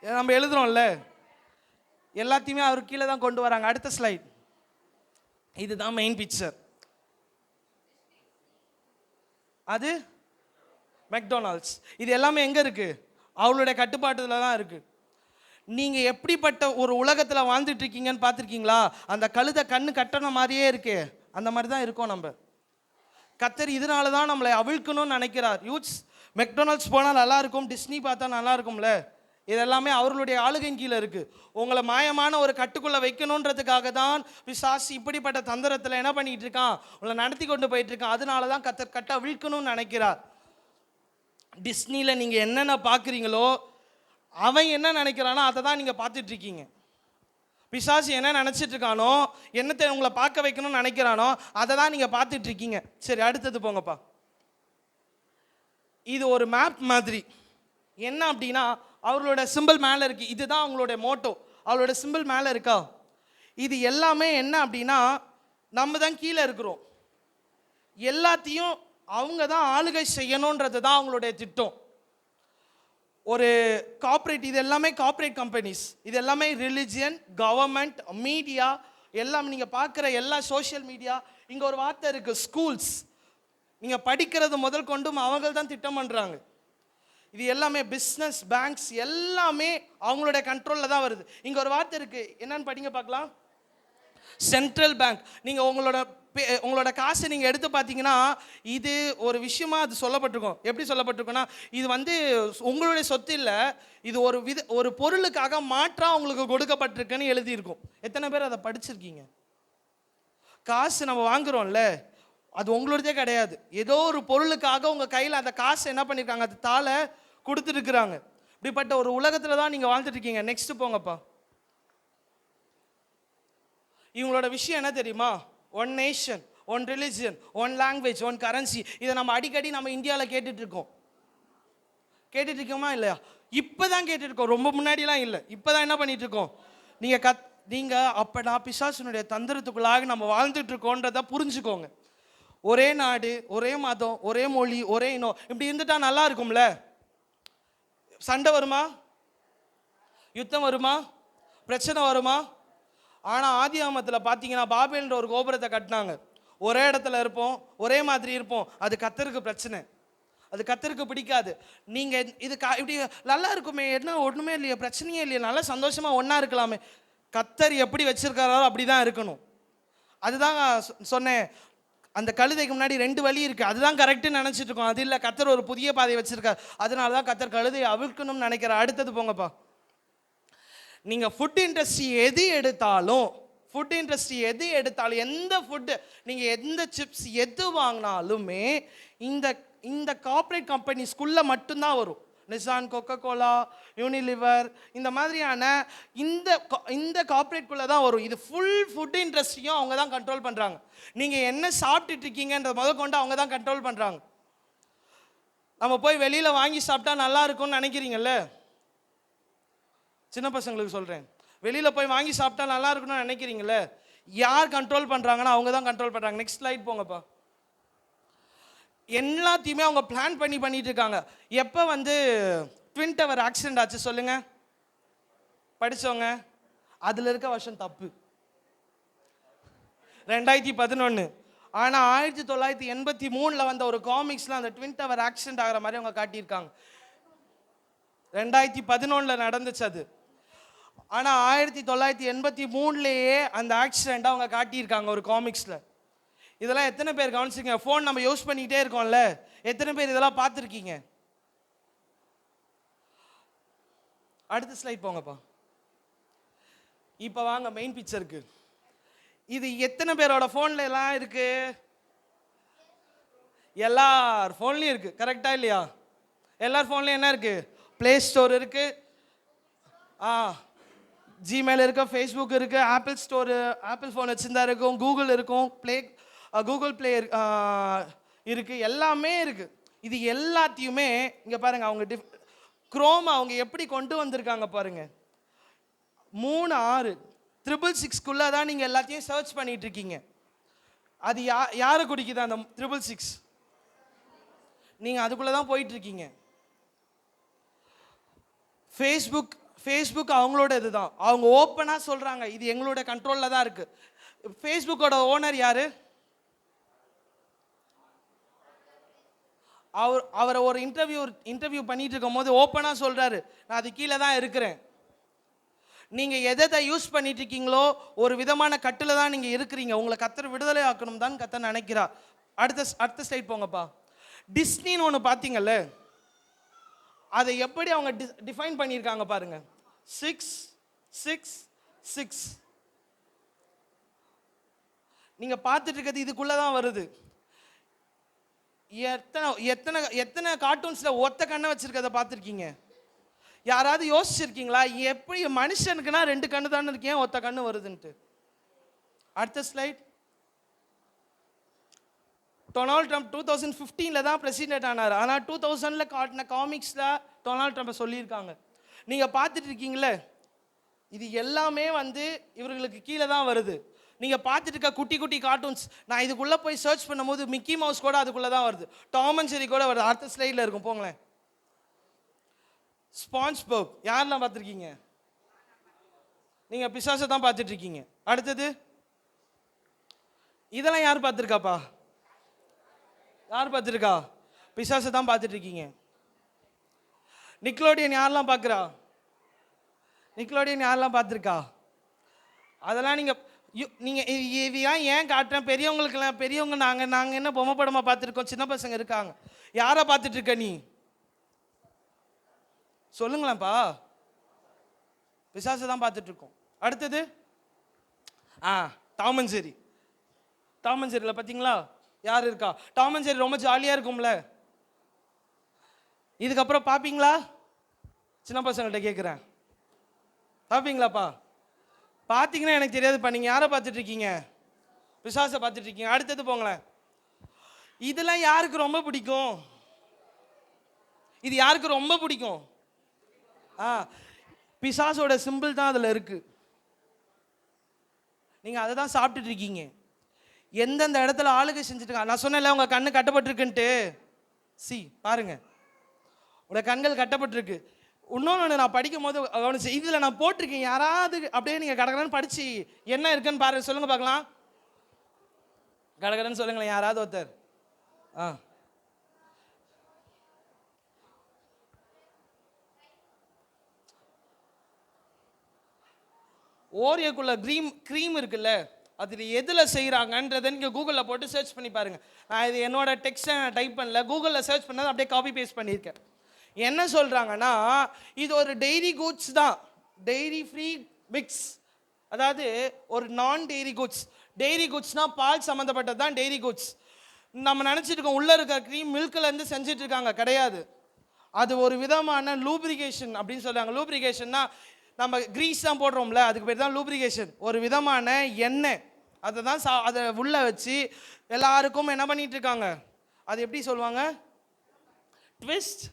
Speaker 1: நம்ம எழுதுறோம்ல, எல்லாத்தையுமே அவர் கீழே தான் கொண்டு வராங்க. அடுத்த ஸ்லைட். இதுதான் மெயின் பிக்சர். அது மெக்டொனால்ட்ஸ். இது எல்லாமே எங்க இருக்கு? அவளுடைய கட்டுப்பாட்டுல தான் இருக்கு. நீங்க எப்படிப்பட்ட ஒரு உலகத்துல வாழ்ந்துட்டு இருக்கீங்கன்னு பார்த்துருக்கீங்களா? அந்த கழுதை கண்ணு கட்டண மாதிரியே இருக்கு, அந்த மாதிரி தான் இருக்கோம் நம்ம. கர்த்தர் இதனால தான் நம்மளை அவிழ்க்கணும்னு நினைக்கிறார். யூத்ஸ் மெக்டொனால்ட்ஸ் போனால் நல்லா இருக்கும், டிஸ்னி பார்த்தா நல்லா இருக்கும்ல. இதெல்லாமே அவர்களுடைய ஆளுகையின் கீழே இருக்கு. உங்களை மாயமான ஒரு கட்டுக்குள்ள வைக்கணுன்றதுக்காக தான் பிசாசு இப்படிப்பட்ட தந்திரத்தில் என்ன பண்ணிட்டு இருக்கான்? உங்களை நடத்தி கொண்டு போயிட்டு இருக்கான். அதனால தான் கர்த்தர் கட்ட அவிழ்க்கணும்னு நினைக்கிறார். டிஸ்னியில் நீங்க என்னென்ன பார்க்குறீங்களோ அவன் என்ன நினைக்கிறானோ அதை தான் நீங்கள் பார்த்துட்டு இருக்கீங்க. பிசாசு என்ன நினச்சிட்டு இருக்கானோ, என்னத்தை உங்களை பார்க்க வைக்கணும்னு நினைக்கிறானோ அதை தான் நீங்கள் பார்த்துட்டு இருக்கீங்க. சரி, அடுத்தது போங்கப்பா. இது ஒரு மேப் மாதிரி. என்ன அப்படின்னா அவர்களோட சிம்பிள் மேலே இருக்கு. இதுதான் அவங்களுடைய மோட்டோ. அவளோட சிம்பிள் மேலே இருக்கா? இது எல்லாமே என்ன அப்படின்னா நம்ம தான் கீழே இருக்கிறோம். எல்லாத்தையும் அவங்க தான் ஆளுகை செய்யணுன்றது தான் அவங்களுடைய திட்டம். ஒரு கார்ப்பரேட், இது எல்லாமே கார்ப்பரேட் கம்பெனிஸ், இது எல்லாமே ரிலிஜியன், கவர்மெண்ட், மீடியா, எல்லாம் நீங்கள் பார்க்குற எல்லா சோஷியல் மீடியா. இங்கே ஒரு வார்த்தை இருக்குது, ஸ்கூல்ஸ். நீங்கள் படிக்கிறது முதல் கொண்டும் அவங்க தான் திட்டம் பண்ணுறாங்க. இது எல்லாமே பிஸ்னஸ், பேங்க்ஸ் எல்லாமே அவங்களுடைய கண்ட்ரோலில் தான் வருது. இங்கே ஒரு வார்த்தை இருக்குது, என்னன்னு படிங்க பார்க்கலாம். Central bank. நீங்கள் உங்களோட காசை நீங்கள் எடுத்து பார்த்தீங்கன்னா இது ஒரு விஷயமா அது சொல்லப்பட்டிருக்கும். எப்படி சொல்லப்பட்டிருக்குன்னா இது உங்களுடைய சொத்து இல்லை, இது ஒரு பொருளுக்காக மாற்றா உங்களுக்கு கொடுக்கப்பட்டிருக்குன்னு எழுதியிருக்கும். எத்தனை பேர் அதை படிச்சிருக்கீங்க? காசு நம்ம வாங்குறோம்ல, அது உங்களுடையதே கிடையாது. ஏதோ ஒரு பொருளுக்காக உங்கள் கையில் அந்த காசை என்ன பண்ணியிருக்காங்க, அது தாளை கொடுத்துருக்குறாங்க. இப்படிப்பட்ட ஒரு உலகத்தில் தான் நீங்கள் வாழ்ந்துட்டு இருக்கீங்க. நெக்ஸ்ட் போங்கப்பா. இவங்களோட விஷயம் என்ன தெரியுமா? One nation, one religion, one language, one currency. இதை நம்ம அடிக்கடி நம்ம இந்தியாவில் கேட்டுட்டு இருக்கோமா இல்லையா? இப்போ தான் கேட்டுருக்கோம், ரொம்ப முன்னாடிலாம் இல்லை. இப்போ தான் என்ன பண்ணிட்டு இருக்கோம்? நீங்கள் அப்படா பிசாசுனுடைய தந்திரத்துக்குள்ளாக நம்ம வாழ்ந்துட்டு இருக்கோன்றதை புரிஞ்சுக்கோங்க. ஒரே நாடு, ஒரே மதம், ஒரே மொழி, ஒரே இனம், இப்படி இருந்துட்டா நல்லா இருக்கும்ல? சண்டை வருமா? யுத்தம் வருமா? பிரச்சனை வருமா? ஆனால் ஆதியாகமத்தில் பார்த்தீங்கன்னா பாபேல்ன்ற ஒரு கோபுரத்தை கட்டினாங்க. ஒரே இடத்துல இருப்போம், ஒரே மாதிரி இருப்போம். அது கர்த்தருக்கு பிரச்சனை, அது கர்த்தருக்கு பிடிக்காது. நீங்கள் இது இப்படி நல்லா இருக்குமே, என்ன ஒன்றுமே இல்லையா, பிரச்சனையே இல்லையா, நல்லா சந்தோஷமாக ஒன்றா இருக்கலாமே. கர்த்தர் எப்படி வச்சிருக்காரோ அப்படி தான் இருக்கணும். அதுதான் சொன்னேன், அந்த கழுதைக்கு முன்னாடி 2 வழி இருக்குது, அதுதான் கரெக்டுன்னு நினச்சிட்டு இருக்கோம். அது இல்லை, கர்த்தர் ஒரு புதிய பாதையை வச்சிருக்கார். அதனால தான் கர்த்தர் கழுதையை அவிழ்க்கணும்னு நினைக்கிறார். அடுத்தது போங்கப்பா. நீங்கள் ஃபுட் இண்டஸ்ட்ரி எது எடுத்தாலும் ஃபுட் இண்டஸ்ட்ரி எது எடுத்தாலும், எந்த ஃபுட்டு நீங்கள் எந்த சிப்ஸ் எது வாங்கினாலுமே இந்த இந்த கார்ப்பரேட் கம்பெனிஸ்குள்ளே மட்டும்தான் வரும். நிசான், கொக்கோ கோலா, யூனிலிவர், இந்த மாதிரியான இந்த கார்ப்பரேட்குள்ளே தான் வரும். இது ஃபுல் ஃபுட் இண்டஸ்ட்ரியும் அவங்க தான் கண்ட்ரோல் பண்ணுறாங்க. நீங்கள் என்ன சாப்பிட்டுட்டு இருக்கீங்கன்ற முதல் கொண்டு அவங்க தான் கண்ட்ரோல் பண்ணுறாங்க. நம்ம போய் வெளியில் வாங்கி சாப்பிட்டா நல்லா இருக்கும்னு நினைக்கிறீங்கல்ல, சின்ன பசங்களுக்கு சொல்கிறேன், வெளியில் போய் வாங்கி சாப்பிட்டா நல்லா இருக்கும்னு நினைக்கிறீங்களே, யார் கண்ட்ரோல் பண்ணுறாங்கன்னா அவங்க தான் கண்ட்ரோல் பண்ணுறாங்க. நெக்ஸ்ட் ஸ்லைட் போங்கப்பா. எல்லாத்தையுமே அவங்க பிளான் பண்ணிட்டு இருக்காங்க. எப்போ வந்து ட்வின் டவர் ஆக்சிடென்ட் ஆச்சு சொல்லுங்க படிச்சவங்க? அதில் இருக்க வருஷம் தப்பு 2011. ஆனால் 1983 வந்த ஒரு காமிக்ஸில் அந்த ட்வின் டவர் ஆக்சிடென்ட் ஆகிற மாதிரி அவங்க காட்டியிருக்காங்க. 2011 நடந்துச்சு அது. ஆனால் 1983 அந்த ஆக்சிடென்ட் அவங்க காட்டியிருக்காங்க ஒரு காமிக்ஸில். இதெல்லாம் எத்தனை பேர் கவனிச்சிங்க? ஃபோன் நம்ம யூஸ் பண்ணிக்கிட்டே இருக்கோம்ல, எத்தனை பேர் இதெல்லாம் பார்த்துருக்கீங்க? அடுத்த ஸ்லைட் போங்கப்பா. இப்போ வாங்க மெயின் பிக்சருக்கு. இது எத்தனை பேரோட ஃபோன்ல எல்லாம் இருக்கு? எல்லார் ஃபோன்லையும் இருக்கு, கரெக்டா இல்லையா? எல்லார் ஃபோன்லையும் என்ன இருக்கு? ப்ளே ஸ்டோர் இருக்கு, ஜிமெயில் இருக்கு, ஃபேஸ்புக் இருக்கு, ஆப்பிள் ஸ்டோர், ஆப்பிள் ஃபோன் வச்சுருந்தா இருக்கும், கூகுள் இருக்கும், கூகுள் ப்ளே இருக்கு, எல்லாமே இருக்கு. இது எல்லாத்தையுமே இங்கே பாருங்க, அவங்க குரோம் அவங்க எப்படி கொண்டு வந்திருக்காங்க பாருங்க. 3666 தான் நீங்கள் எல்லாத்தையும் சர்ச் பண்ணிட்டு இருக்கீங்க. அது யாரை குடிக்குது அந்த 666? நீங்கள் அதுக்குள்ளே தான் போயிட்டு இருக்கீங்க. ஃபேஸ்புக் அவங்களோட இதுதான். அவங்க ஓப்பனாக சொல்கிறாங்க இது எங்களோட கண்ட்ரோலில் தான் இருக்குது. ஃபேஸ்புக்கோட ஓனர் யார்? அவரை ஒரு இன்டர்வியூ பண்ணிட்டு இருக்கும் போது ஓப்பனாக சொல்கிறாரு, நான் அது கீழே தான் இருக்கிறேன். நீங்கள் எதை யூஸ் பண்ணிட்டு இருக்கீங்களோ ஒரு விதமான கட்டில் தான் நீங்கள் இருக்கிறீங்க. உங்களை கர்த்தர் விடுதலை ஆக்கணும் தான் கர்த்தர் நினைக்கிறார். அடுத்த ஸ்லைட் போங்கப்பா. டிஸ்னின்னு ஒன்று பார்த்தீங்கல்ல, அதை எப்படி அவங்க டிஃபைன் பண்ணியிருக்காங்க பாருங்க. 666 நீங்கள் பார்த்துட்டு இருக்கிறது இதுக்குள்ளே தான் வருது. எத்தனை கார்ட்டூன்ஸில் ஒத்த கண்ணை வச்சிருக்கதை பார்த்துருக்கீங்க? யாராவது யோசிச்சிருக்கீங்களா எப்படி மனுஷனுக்குன்னா 2 கண்ணு தானே இருக்கேன், ஒத்த கண்ணு வருதுன்ட்டு? அடுத்த ஸ்லைட். டொனால்ட் ட்ரம்ப் 2015 தான் பிரசிடென்ட் ஆனார். ஆனால் 2000 காட்டின காமிக்ஸில் டொனால்ட் ட்ரம்ப்பை சொல்லியிருக்காங்க. நீங்கள் பார்த்துட்டு இருக்கீங்களே, இது எல்லாமே வந்து இவர்களுக்கு கீழே தான் வருது. நீங்கள் பார்த்துட்டு இருக்க குட்டி குட்டி கார்ட்டூன்ஸ், நான் இதுக்குள்ளே போய் சர்ச் பண்ணும்போது மிக்கி மவுஸ் கூட அதுக்குள்ளே தான் வருது, டாம் அண்ட் ஜெர்ரி கூட வருது. அடுத்த ஸ்லைடில் இருக்கும் போங்களேன். ஸ்பாஞ்ச் பாப் யாரெல்லாம் பார்த்துருக்கீங்க? நீங்கள் பிசாசை தான் பார்த்துட்டு இருக்கீங்க. அடுத்தது இதெல்லாம் யார் பார்த்துருக்காப்பா? யார் பார்த்துருக்கா? பிசாசை தான் பார்த்துட்டு இருக்கீங்க. நிக்லோடியன் யாரெல்லாம் பார்க்குறா? நிக்லோடியன் யாரெல்லாம் பார்த்துருக்கா? அதெல்லாம் நீங்கள் இதெல்லாம் ஏன் காட்டுறேன்? பெரியவங்களுக்கெல்லாம் பெரியவங்க நாங்கள் என்ன பொம்மை படமாக பார்த்துருக்கோம், சின்ன பசங்க இருக்காங்க. யாரை பார்த்துட்டு இருக்க நீ? சொல்லுங்களேன்ப்பா. பிசாசை தான் பார்த்துட்டு இருக்கோம். அடுத்தது Tom and Jerry. Tom and ஜெர்ரியில் பார்த்தீங்களா யார் இருக்கா? டாம் அண்ட் ஜெர்ரி ரொம்ப ஜாலியாக இருக்கும்ல. இதுக்கப்புறம் பார்ப்பீங்களா? சின்ன பசங்கள்கிட்ட கேட்குறேன், பார்ப்பீங்களாப்பா? பார்த்தீங்கன்னா எனக்கு தெரியாதுப்பா. நீங்கள் யாரை பார்த்துட்டு இருக்கீங்க? பிசாசை பார்த்துட்டு இருக்கீங்க. அடுத்தது போங்களேன். இதெல்லாம் யாருக்கு ரொம்ப பிடிக்கும்? இது யாருக்கு ரொம்ப பிடிக்கும்? பிசாசோட சிம்பிள் தான் அதில் இருக்கு. நீங்கள் அதை தான் சாப்பிட்டுட்டு இருக்கீங்க. எந்தெந்த இடத்துல ஆளுகை செஞ்சுட்டு, நான் சொன்னேன்ல உங்கள் கண்ணு கட்டப்பட்டிருக்குன்ட்டு. பாருங்க, உங்களோட கண்கள் கட்டப்பட்டிருக்கு. இன்னொன்று நான் படிக்கும் போது கவனிச்சு, இதில் நான் போட்டிருக்கேன், யாராவது அப்படியே நீங்கள் கடகடன்னு படிச்சு என்ன இருக்குன்னு பாருங்க, சொல்லுங்க பார்க்கலாம். கடகடன்னு சொல்லுங்களேன் யாராவது ஒருத்தர். ஓரியோக்குள்ள க்ரீம் இருக்குல்ல, அது எதில் செய்கிறாங்கன்றதை நீங்கள் கூகுளில் போட்டு சர்ச் பண்ணி பாருங்கள். நான் இது என்னோட டெக்ஸ்ட்டை டைப் பண்ணல, கூகுளில் சர்ச் பண்ணது அப்படியே காப்பி பேஸ்ட் பண்ணியிருக்கேன். என்ன சொல்கிறாங்கன்னா, இது ஒரு டெய்ரி கூட்ஸ் தான், டெய்ரி ஃப்ரீ மிக்ஸ் அதாவது ஒரு நான் டெய்ரி குட்ஸ். டெய்ரி குட்ஸ்னா பால் சம்மந்தப்பட்டது தான் டெய்ரி குட்ஸ். நம்ம நினச்சிட்டு இருக்கோம் உள்ளே இருக்க க்ரீம் மில்க்லேருந்து செஞ்சுட்டு இருக்காங்க, கிடையாது. அது ஒரு விதமான லூப்ரிகேஷன் அப்படின்னு சொல்லுவாங்க. லூப்ரிகேஷன்னா நம்ம கிரீஸ் தான் போடுறோம்ல, அதுக்கு பேர் தான் லூப்ரிகேஷன். ஒரு விதமான எண்ணெய், அதை தான் அதை உள்ள வச்சு எல்லாருக்கும் என்ன பண்ணிட்டு இருக்காங்க, அது எப்படி சொல்லுவாங்க, ட்விஸ்ட்,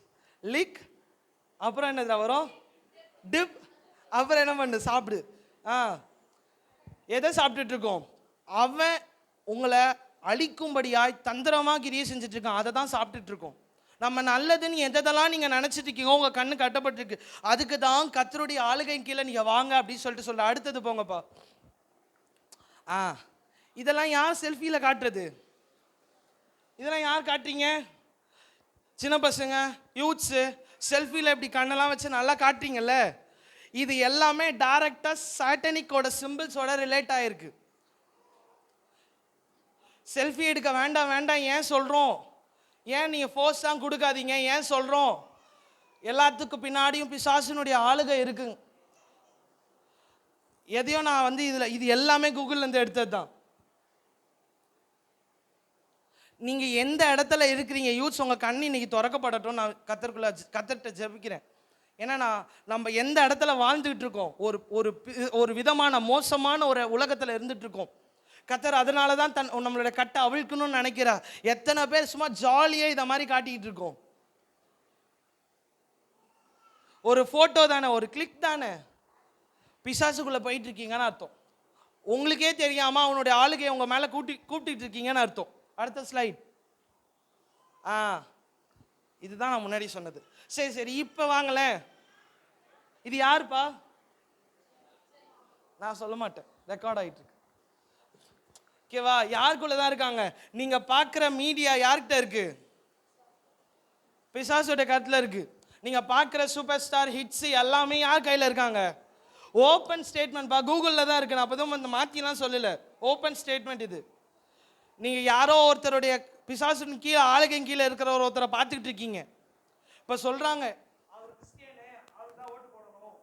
Speaker 1: லிக், அப்புறம் என்னது வரும், டிப், அப்புறம் என்ன பண்ணு சாப்பிடு. எதை சாப்பிட்டுட்டு இருக்கோம், அவன் உங்களை அழிக்கும்படியாய் தந்திரமாக கிரியை செஞ்சுட்டு இருக்கான், அதை தான் சாப்பிட்டுட்டு இருக்கோம். நம்ம நல்லதுன்னு எதெல்லாம் நீங்கள் நினச்சிட்டு இருக்கீங்க, உங்கள் கண்ணு கட்டப்பட்டிருக்கு, அதுக்கு தான் கர்த்தருடைய ஆளுகை கீழே நீங்கள் வாங்க அப்படின்னு சொல்லிட்டு அடுத்தது போங்கப்பா. இதெல்லாம் யார் செல்ஃபியில் காட்டுறது, இதெல்லாம் யார் காட்டுறீங்க, சின்ன பசங்க, யூத்ஸு செல்ஃபியில் இப்படி கண்ணெல்லாம் வச்சு நல்லா காட்டுறீங்கல்ல, இது எல்லாமே டைரக்டாக சாட்டனிக்கோட சிம்பிள்ஸோட ரிலேட் ஆகிருக்கு. செல்ஃபி எடுக்க வேண்டாம் வேண்டாம் ஏன் சொல்கிறோம், ஏன் நீங்கள் ஃபோர்ஸ் தான் கொடுக்காதீங்க ஏன் சொல்கிறோம், எல்லாத்துக்கும் பின்னாடியும் பிசாசினுடைய ஆளுகை இருக்குங்க. எதையும் நான் இது எல்லாமே கூகுள்லேருந்து எடுத்தது தான். நீங்கள் எந்த இடத்துல இருக்கிறீங்க யூத்ஸ், உங்கள் கண் இன்னைக்கு திறக்கப்படட்டும் நான் கர்த்தர்கிட்ட ஜெபிக்கிறேன். ஏன்னா நம்ம எந்த இடத்துல வாழ்ந்துகிட்டு இருக்கோம், ஒரு விதமான மோசமான ஒரு உலகத்தில் இருந்துட்டு இருக்கோம். கர்த்தர் அதனால தான் நம்மளோட கட்டை அவிழ்க்கணும்னு நினைக்கிறா. எத்தனை பேர் சும்மா ஜாலியாக இதை மாதிரி காட்டிக்கிட்டு இருக்கோம். ஒரு ஃபோட்டோ தானே, ஒரு கிளிக் தானே, பிசாசுக்குள்ளே போயிட்டு இருக்கீங்கன்னு அர்த்தம். உங்களுக்கே தெரியாமல் அவனுடைய ஆளுகையை உங்கள் மேலே கூப்பிட்டு இருக்கீங்கன்னு அர்த்தம். அடுத்த ஸ்லைட். இதுதான் நான் முன்னாடி சொன்னது. சரி இப்போ வாங்களேன், இது யாருப்பா, நான் சொல்ல மாட்டேன், ரெக்கார்ட் ஆகிட்டு இருக்கு. ஓகேவா, யாருக்குள்ள தான் இருக்காங்க, நீங்க பார்க்குற மீடியா யார்கிட்ட இருக்கு, பிசாசோட கருத்துல இருக்கு. நீங்க பார்க்குற சூப்பர் ஸ்டார் ஹிட்ஸ் எல்லாமே யார் கையில் இருக்காங்க, ஓப்பன் ஸ்டேட்மெண்ட் பா, கூகுளில் தான் இருக்கு. நான் அப்போதும் அந்த மாற்றிலாம் சொல்லலை, ஓப்பன் ஸ்டேட்மெண்ட் இது. நீங்கள் யாரோ ஒருத்தருடைய பிசாசின் கீழே ஆளுகையின் கீழே இருக்கிற ஒருத்தரை பார்த்துக்கிட்டு இருக்கீங்க. இப்போ சொல்கிறாங்க அவர் கிறிஸ்டியனு, அவர் தான் ஓட்டு போடணும்.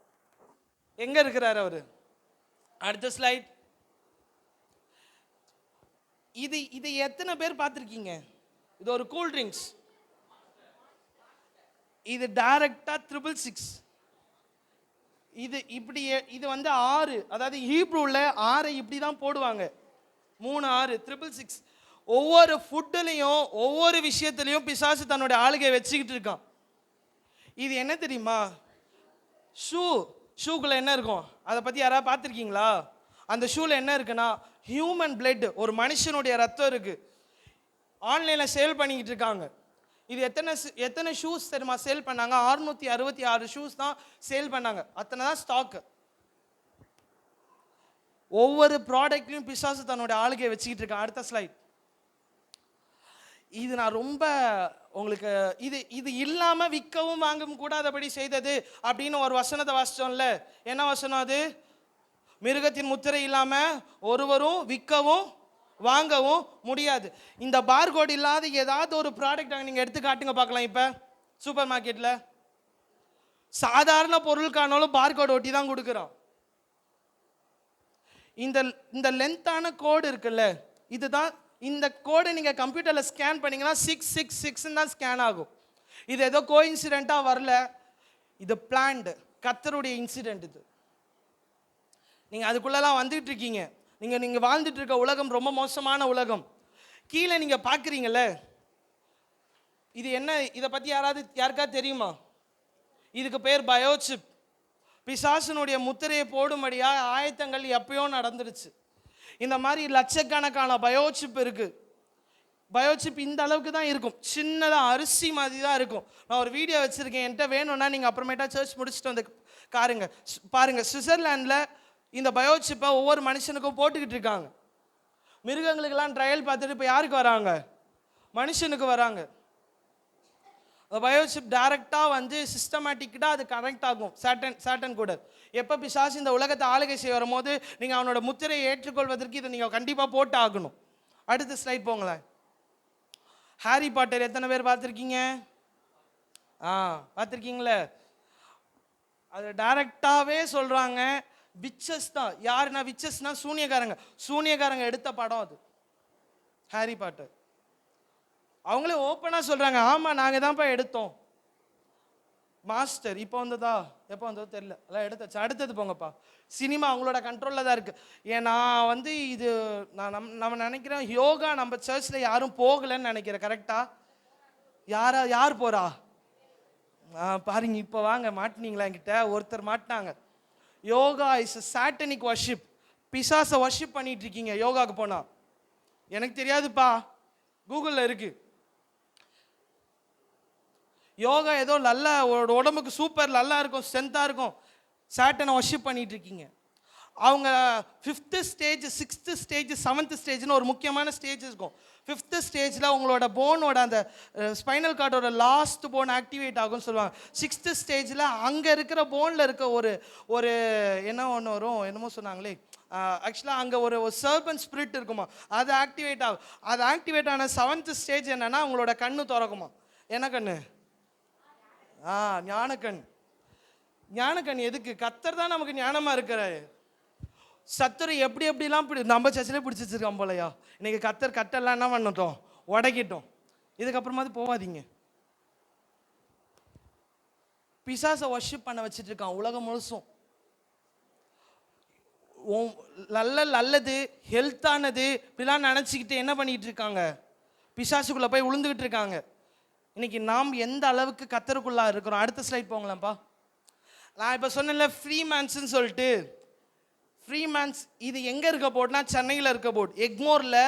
Speaker 1: எங்கே இருக்கிறார் அவர், அடுத்த ஸ்லைட். இது எத்தனை பேர் பார்த்துருக்கீங்க, இது ஒரு கூல் ட்ரிங்க்ஸ், இது டைரக்டாக 666. இது இப்படி, இது 6, அதாவது ஹீப்ரூவில் 6 இப்படி தான் போடுவாங்க, 3 6 666. ஒவ்வொரு ஃபுட்டுலையும் ஒவ்வொரு விஷயத்துலையும் பிசாசு தன்னுடைய ஆளுகையை வச்சுக்கிட்டு இருக்கான். இது என்ன தெரியுமா, ஷூக்குள்ள என்ன இருக்கும், அதை பற்றி யாராவது பார்த்துருக்கீங்களா? அந்த ஷூவில் என்ன இருக்குன்னா ஹியூமன் பிளட், ஒரு மனுஷனுடைய ரத்தம் இருக்கு. ஆன்லைனில் சேல் பண்ணிக்கிட்டு இருக்காங்க. இது எத்தனை ஷூஸ் தெரியுமா சேல் பண்ணாங்க, 666 ஷூஸ் தான் சேல் பண்ணாங்க, அத்தனை தான் ஸ்டாக்கு. ஒவ்வொரு ப்ராடக்ட்லையும் பிசாசு தன்னுடைய ஆளுகையை வச்சுக்கிட்டு இருக்கான். அடுத்த ஸ்லைட். இது நான் ரொம்ப உங்களுக்கு இது இல்லாமல் விற்கவும் வாங்கவும் கூடாதபடி செய்தது அப்படின்னு ஒரு வசனத்தை வாசிச்சோம்ல, என்ன வசனம் அது, மிருகத்தின் முத்திரை இல்லாமல் ஒருவரும் விற்கவும் வாங்கவும் முடியாது. இந்த பார்கோட் இல்லாத ஏதாவது ஒரு ப்ராடக்ட் நீங்கள் எடுத்து காட்டுங்க பார்க்கலாம். இப்போ சூப்பர் மார்க்கெட்டில் சாதாரண பொருளுக்கானாலும் பார்கோட் ஒட்டி தான் கொடுக்குறோம். இந்த லென்த்தான கோடு இருக்குல்ல, இதுதான், இந்த கோடை நீங்கள் கம்ப்யூட்டரில் ஸ்கேன் பண்ணிங்கன்னா 666 தான் ஸ்கேன் ஆகும். இது ஏதோ கோஇன்சிடெண்ட்டாக வரல, இது பிளான்டு, கர்த்தருடைய இன்சிடென்ட். இது நீங்கள் அதுக்குள்ளெல்லாம் வந்துட்டு இருக்கீங்க. நீங்கள் வாழ்ந்துட்டு இருக்க உலகம் ரொம்ப மோசமான உலகம். கீழே நீங்கள் பார்க்குறீங்களே, இது என்ன, இதை பற்றி யாருக்காவது தெரியுமா? இதுக்கு பேர் பயோசிப். பிசாசனுடைய முத்திரையை போடும்படியாக ஆயத்தங்கள் எப்பயோ நடந்துருச்சு. இந்த மாதிரி லட்சக்கணக்கான பயோசிப் இருக்குது. பயோசிப் இந்த அளவுக்கு தான் இருக்கும், சின்னதாக அரிசி மாதிரி தான் இருக்கும். நான் ஒரு வீடியோ வச்சுருக்கேன், என்கிட்ட வேணும்னா நீங்கள் அப்புறமேட்டா சர்ச் முடிச்சுட்டு வந்து பாருங்கள். சுவிட்சர்லாண்டில் இந்த பயோசிப்பை ஒவ்வொரு மனுஷனுக்கும் போட்டுக்கிட்டு இருக்காங்க. மிருகங்களுக்கெல்லாம் ட்ரையல் பார்த்துட்டு இப்போ யாருக்கு வராங்க, மனுஷனுக்கு வராங்க. அந்த பயோசிப் டைரெக்டாக சிஸ்டமேட்டிக்காக அது கனெக்ட் ஆகும் சாட்டன் கூட. எப்போ பிசாசு இந்த உலகத்தை ஆளுகை செய்ய வரும்போது நீங்கள் அவனோட முத்திரையை ஏற்றுக்கொள்வதற்கு இதை நீங்கள் கண்டிப்பாக போட்டு ஆகணும். அடுத்த ஸ்லைட் போங்களேன். ஹாரி பாட்டர் எத்தனை பேர் பார்த்துருக்கீங்க? பார்த்துருக்கீங்களே, அது டைரக்டாகவே சொல்கிறாங்க, விச்சஸ் தான். யாருன்னா விச்சஸ்னா சூனியக்காரங்க எடுத்த படம் அது ஹாரி பாட்டர். அவங்களே ஓப்பனா சொல்றாங்க, ஆமா நாங்க தான்ப்பா எடுத்தோம். மாஸ்டர் இப்போ வந்ததா, எப்போ வந்ததோ தெரியல, எல்லாம் எடுத்தாச்சு. அடுத்தது போங்கப்பா. சினிமா அவங்களோட கண்ட்ரோலில் தான் இருக்கு. ஏன்னா இது நம்ம நினைக்கிறோம் யோகா நம்ம சர்ச்சில் யாரும் போகலைன்னு நினைக்கிறேன். கரெக்டா? யார் போறா? பாருங்க, இப்போ வாங்க மாட்டினீங்களா என்கிட்ட? ஒருத்தர் மாட்டினாங்க. Yoga is satanic worship. பிசாசை வர்ஷிப் பண்ணிட்டு இருக்கீங்க யோகாவுக்கு போனா. எனக்கு தெரியாதுப்பா, கூகுளில் இருக்கு. யோகா ஏதோ நல்லா உடம்புக்கு சூப்பர் நல்லா இருக்கும், ஸ்ட்ரென்த்தாக இருக்கும். சாட்டனை வர்ஷிப் பண்ணிட்டு இருக்கீங்க. அவங்க 5th stage, 6th stage, 7th ஸ்டேஜ்னு ஒரு முக்கியமான ஸ்டேஜ் இருக்கும். 5th ஸ்டேஜில் உங்களோட போனோட அந்த ஸ்பைனல் கார்டோட லாஸ்ட் போன் ஆக்டிவேட் ஆகும்னு சொல்லுவாங்க. 6th ஸ்டேஜில் அங்கே இருக்கிற போனில் இருக்க ஒரு என்ன ஒன்று வரும், என்னமோ சொன்னாங்களே, ஆக்சுவலாக அங்கே ஒரு சர்பன் ஸ்பிரிட் இருக்குமா, அது ஆக்டிவேட் ஆகும். அது ஆக்டிவேட் ஆன 7th ஸ்டேஜ் என்னன்னா உங்களோட கண்ணு திறக்குமா. என்ன கண்ணு? ஞானக்கண். ஞானக்கண் எதுக்கு? கர்த்தர் தான் நமக்கு ஞானமா இருக்கிறாரு. சத்துரு எப்படிலாம் நம்ம சர்ச்சிலே பிடிச்சி வச்சிருக்கான் போலையா. இன்னைக்கு கர்த்தர் கட்டெல்லாம் என்ன பண்ணட்டும், உடைக்கிட்டோம். இதுக்கப்புறமா போவாதீங்க. பிசாசை வர்ஷிப் பண்ண வச்சுட்டு இருக்கான் உலகம் முழுசும். நல்லது ஹெல்த்தானது இப்படிலாம் நினச்சிக்கிட்டு என்ன பண்ணிட்டு இருக்காங்க, பிசாசுக்குள்ளே போய் விழுந்துக்கிட்டு இருக்காங்க. இன்னைக்கு நாம் எந்த அளவுக்கு கர்த்தருக்குள்ளா இருக்கிறோம். அடுத்த ஸ்லைட் போங்களாம்ப்பா. நான் இப்போ சொன்னேன்ல ஃப்ரீமேன்ஸ்ன்னு சொல்லிட்டு. ஃப்ரீமேன்ஸ் இது எங்கே இருக்க போர்டுனா சென்னையில் இருக்க போர்டு. எக்மோரில்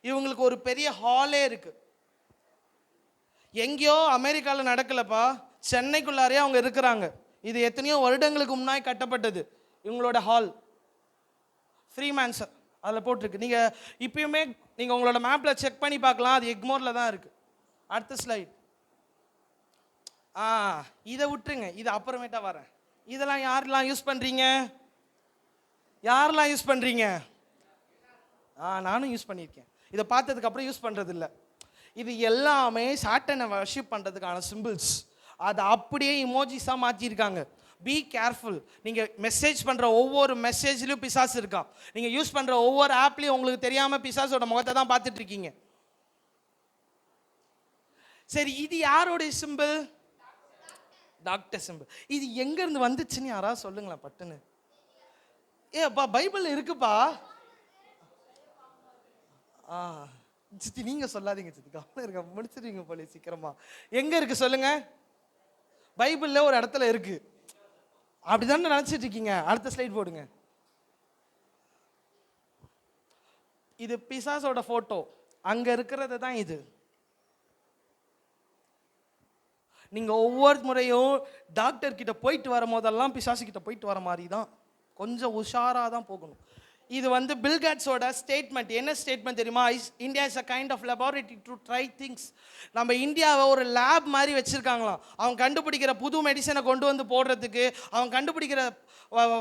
Speaker 1: இவங்களுக்கு ஒரு பெரிய ஹாலே இருக்குது. எங்கேயோ அமெரிக்காவில் நடக்கலப்பா, சென்னைக்குள்ளாரே அவங்க இருக்கிறாங்க. இது எத்தனையோ வருடங்களுக்கு முன்னாடி கட்டப்பட்டது இவங்களோட ஹால். ஃப்ரீமேன்ஸ் அதில் போட்டிருக்கு. நீங்கள் இப்பயுமே நீங்கள் உங்களோட மேப்பில் செக் பண்ணி பார்க்கலாம், அது எக்மோரில் தான் இருக்குது. அடுத்த ஸ்லைட். இதை விட்டுருங்க, இது அப்புறமேட்டா வரேன். இதெல்லாம் யாரெல்லாம் யூஸ் பண்ணுறீங்க? யாரெல்லாம் யூஸ் பண்ணுறீங்க? நானும் யூஸ் பண்ணியிருக்கேன். இதை பார்த்ததுக்கு அப்புறம் யூஸ் பண்ணுறது இல்லை. இது எல்லாமே சாட்டனை வர்ஷிப் பண்ணுறதுக்கான சிம்பிள்ஸ். அதை அப்படியே இமோஜிஸாக மாற்றிருக்காங்க. Be careful. நீங்கள் மெசேஜ் பண்ணுற ஒவ்வொரு மெசேஜ்லையும் பிசாசு இருக்கான். நீங்கள் யூஸ் பண்ணுற ஒவ்வொரு ஆப்லையும் உங்களுக்கு தெரியாமல் பிசாசோட முகத்தை தான் பார்த்துட்டு இருக்கீங்க. சரி, இது யாரோடைய சிம்பிள்? Doctor simple. இது எங்கேருந்து வந்துச்சுன்னு யாராவது சொல்லுங்களேன் பட்டுன்னு. ஏப்பா பைபிள் இருக்குப்பா. சித்தி நீங்க சொல்லாதீங்க சித்தி, கவலை இருக்க முடிச்சிருவீங்க போல சீக்கிரமா. எங்க இருக்கு சொல்லுங்க? பைபிள்ல ஒரு இடத்துல இருக்கு. அப்படிதானே நினைச்சிட்டு இருக்கீங்க? அடுத்த ஸ்லைட் போடுங்க. இது பிசாசோட போட்டோ. அங்க இருக்கிறது தான் இது. நீங்க ஒவ்வொரு முறையும் டாக்டர் கிட்ட போயிட்டு வர போதெல்லாம் பிசாசு கிட்ட போயிட்டு வர மாதிரி தான். கொஞ்சம் உஷாராக தான் போகணும். இது பில் கேட்ஸோட ஸ்டேட்மெண்ட். என்ன ஸ்டேட்மெண்ட் தெரியுமா? India is a kind of laboratory to try things. நம்ம இந்தியாவை ஒரு லேப் மாதிரி வச்சுருக்காங்களாம். அவன் கண்டுபிடிக்கிற புது மெடிசனை கொண்டு வந்து போடுறதுக்கு, அவன் கண்டுபிடிக்கிற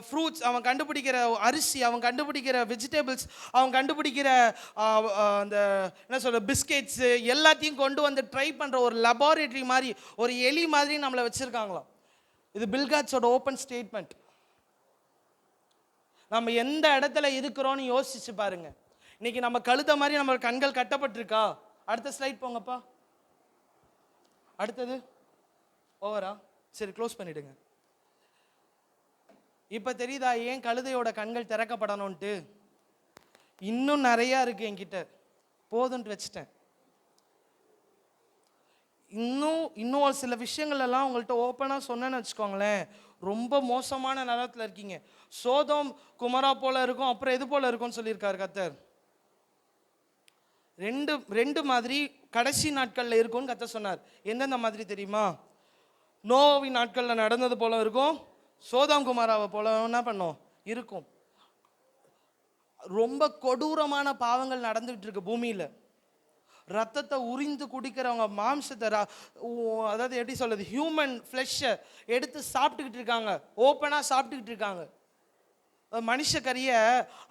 Speaker 1: ஃப்ரூட்ஸ், அவன் கண்டுபிடிக்கிற அரிசி, அவன் கண்டுபிடிக்கிற வெஜிடபிள்ஸ், அவன் கண்டுபிடிக்கிற அந்த என்ன சொல்ற பிஸ்கெட்ஸு எல்லாத்தையும் கொண்டு வந்து ட்ரை பண்ணுற ஒரு லெபார்டரி மாதிரி, ஒரு எலி மாதிரி நம்மளை வச்சுருக்காங்களாம். இது பில் கேட்ஸோட ஓப்பன் ஸ்டேட்மெண்ட். நம்ம எந்த இடத்துல இருக்கிறோன்னு யோசிச்சு பாருங்க. இன்னைக்கு நம்ம கழுத மாதிரி நம்ம கண்கள் கட்டப்பட்டிருக்கா? அடுத்த ஸ்லைட் போங்கப்பா. அடுத்தது ஓவரா? சரி, க்ளோஸ் பண்ணிடுங்க. இப்ப தெரியுதா ஏன் கழுதையோட கண்கள் திறக்கப்படணும்ட்டு? இன்னும் நிறைய இருக்கு என்கிட்ட, போதும்ட்டு வச்சுட்டேன். இன்னும் ஒரு சில விஷயங்கள் எல்லாம் உங்கள்கிட்ட ஓப்பனாக சொன்னேன்னு வச்சுக்கோங்களேன், ரொம்ப மோசமான நிலத்தில் இருக்கீங்க. சோதோம் குமரா போல இருக்கும், அப்புறம் எது போல இருக்கும்னு சொல்லியிருக்காரு கர்த்தர். ரெண்டு மாதிரி கடைசி நாட்களில் இருக்கும்னு கர்த்தர் சொன்னார். எந்தெந்த மாதிரி தெரியுமா? நோவின் நாட்களில் நடந்தது போல இருக்கும், சோதோம் குமாராவை போல என்ன பண்ணோம் இருக்கும். ரொம்ப கொடூரமான பாவங்கள் நடந்துகிட்டு இருக்கு பூமியில். ரத்தத்தை உறிந்து குடிக்கிறவங்க மாம்சத்தை, அதாவது எப்படி சொல்றது, ஹியூமன் ஃப்ளெஷ்ஷை எடுத்து சாப்பிட்டுக்கிட்டு இருக்காங்க, ஓப்பனாக சாப்பிட்டுக்கிட்டு இருக்காங்க. மனுஷ கறியை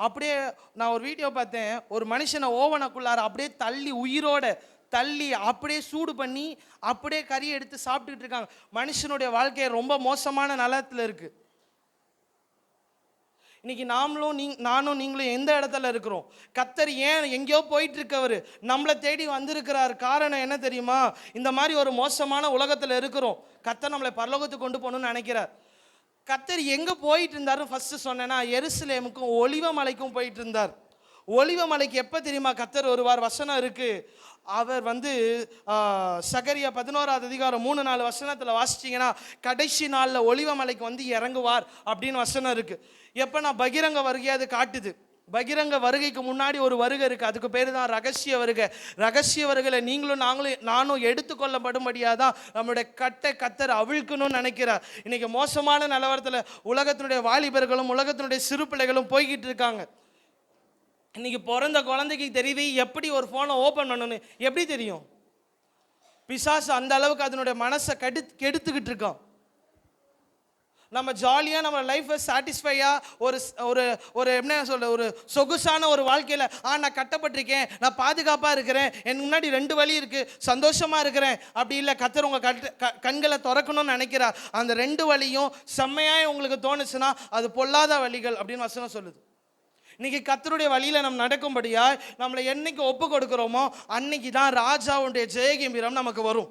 Speaker 1: அப்படியே, நான் ஒரு வீடியோ பார்த்தேன், ஒரு மனுஷனை ஓவனுக்குள்ளார அப்படியே தள்ளி, உயிரோட தள்ளி அப்படியே சூடு பண்ணி அப்படியே கறியை எடுத்து சாப்பிட்டுக்கிட்டு இருக்காங்க. மனுஷனுடைய வாழ்க்கையை ரொம்ப மோசமான நிலத்தில் இருக்கு. இன்னைக்கு நானும் நீங்களும் எந்த இடத்துல இருக்கிறோம்? கர்த்தர் ஏன் எங்கேயோ போயிட்டு இருக்கவர் நம்மளை தேடி வந்திருக்கிறார். காரணம் என்ன தெரியுமா? இந்த மாதிரி ஒரு மோசமான உலகத்தில் இருக்கிறோம். கர்த்தர் நம்மளை பரலோகத்துக்கு கொண்டு போகணும்னு நினைக்கிறார். கர்த்தர் எங்கே போயிட்டு இருந்தாருன்னு ஃபர்ஸ்ட் சொன்னேன்னா, எருசலேமுக்கும் ஒலிவ மலைக்கும் போயிட்டு இருந்தார். ஒலிவ மலைக்கு எப்போ தெரியுமா கர்த்தர் வருவார்? வசனம் இருக்கு. அவர் சகரியா 11ஆவது அதிகாரம் 3-4 வசனத்தில் வாசிச்சிங்கன்னா, கடைசி நாளில் ஒலிவ மலைக்கு வந்து இறங்குவார் அப்படின்னு வசனம் இருக்கு. எப்போ பகிரங்க வருகை அது காட்டுது. பகிரங்க வருகைக்கு முன்னாடி ஒரு வருகை இருக்குது, அதுக்கு பேர் தான் ரகசிய வருகை. ரகசிய வருகையில் நானும் எடுத்துக்கொள்ளப்படும்படியாக தான் நம்மளுடைய கர்த்தர் அவிழ்க்கணும்னு நினைக்கிறார். இன்னைக்கு மோசமான நிலவரத்தில் உலகத்தினுடைய வாலிபர்களும் உலகத்தினுடைய சிறு பிள்ளைகளும் போய்கிட்டு இருக்காங்க. இன்னைக்கு பிறந்த குழந்தைக்கு தெரியுது எப்படி ஒரு ஃபோனை ஓப்பன் பண்ணணும். எப்படி தெரியும்? பிசாசு அந்த அளவுக்கு அதனுடைய மனசை கெடுத்துக்கிட்டு இருக்கான். நம்ம ஜாலியாக நம்ம லைஃப்பை சாட்டிஸ்ஃபையாக ஒரு என்ன சொல்ல, ஒரு சொகுசான ஒரு வாழ்க்கையில் நான் கட்டப்பட்டிருக்கேன், நான் பாதுகாப்பாக இருக்கிறேன், என் முன்னாடி 2 வழி இருக்குது, சந்தோஷமாக இருக்கிறேன். அப்படி இல்லை, கர்த்தர் உங்கள் கண்களை திறக்கணும்னு நினைக்கிறார். அந்த 2 வழியும் செம்மையாக உங்களுக்கு தோணுச்சுன்னா அது பொல்லாத வழிகள் அப்படின்னு வசனம் சொல்லுது. இன்னைக்கு கர்த்தருடைய வழியில் நம்ம நடக்கும்படியாய் நம்மளை என்னைக்கு ஒப்பு கொடுக்குறோமோ அன்னைக்கு தான் ராஜாவுடைய ஜெயகம்பீரம் நமக்கு வரும்.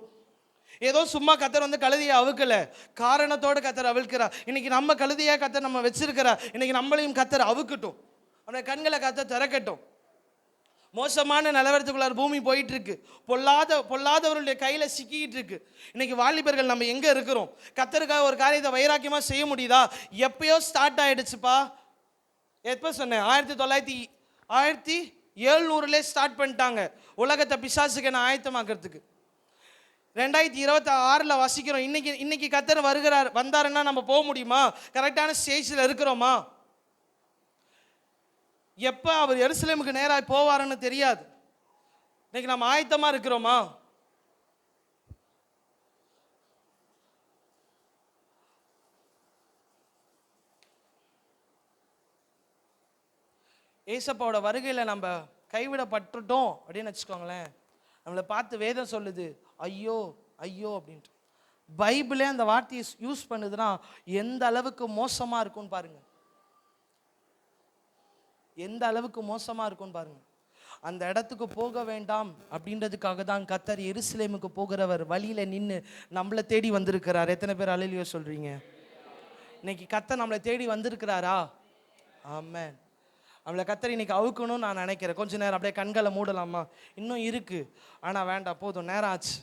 Speaker 1: ஏதோ சும்மா கர்த்தர் வந்து கழுதையை அவுக்கல, காரணத்தோடு கர்த்தர் அவிழ்க்கிறார். இன்னைக்கு நம்ம கழுதையாக கர்த்தர் நம்ம வச்சிருக்கிறார். இன்னைக்கு நம்மளையும் கர்த்தர் அவுக்கட்டும், நம்முடைய கண்களை கர்த்தர் திறக்கட்டும். மோசமான நிலவரத்துக்குள்ளார் பூமி போயிட்டு இருக்கு. பொல்லாதவர்களுடைய கையில் சிக்கிட்டு இருக்கு. இன்னைக்கு வாலிபர்கள் நம்ம எங்கே இருக்கிறோம்? கர்த்தருக்காக ஒரு காரியத்தை வைராக்கியமாக செய்ய முடியுதா? எப்பயோ ஸ்டார்ட் ஆகிடுச்சுப்பா. எப்போ சொன்னேன்? 1700 ஸ்டார்ட் பண்ணிட்டாங்க உலகத்தை பிசாசுக்கு என்ன ஆயத்தமாக்கிறதுக்கு. 2026 வசிக்கிறோம். இன்னைக்கு கர்த்தர் வந்தாருன்னா நம்ம போக முடியுமா? கரெக்டான ஸ்டேஜில் இருக்கிறோமா? எப்போ அவர் எருசலேமுக்கு நேராக போவாருன்னு தெரியாது. இன்னைக்கு நம்ம ஆயத்தமாக இருக்கிறோமா? ஏசப்பாவோட வருகையில் நம்ம கைவிடப்பட்டுட்டோம் அப்படின்னு வச்சுக்கோங்களேன், நம்மளை பார்த்து வேதம் சொல்லுது ஐயோ ஐயோ அப்படின்ட்டு. பைபிளே அந்த வார்த்தையை யூஸ் பண்ணுதுன்னா எந்த அளவுக்கு மோசமாக இருக்கும்னு பாருங்க. எந்த அளவுக்கு மோசமாக இருக்கும்னு பாருங்க. அந்த இடத்துக்கு போக வேண்டாம் அப்படின்றதுக்காக தான் கர்த்தர் எருசலேமுக்கு போகிறவர் வழியில் நின்று நம்மளை தேடி வந்திருக்கிறார். எத்தனை பேர் அல்லேலூயா சொல்றீங்க? இன்னைக்கு கர்த்தர் நம்மளை தேடி வந்திருக்கிறாரா? ஆமென். நம்மளை கர்த்தர் இன்னைக்கு அவுக்கணும்னு நான் நினைக்கிறேன். கொஞ்ச நேரம் அப்படியே கண்களை மூடலாமா? இன்னும் இருக்குது, ஆனால் வேண்டாம், போதும், நேரம் ஆச்சு.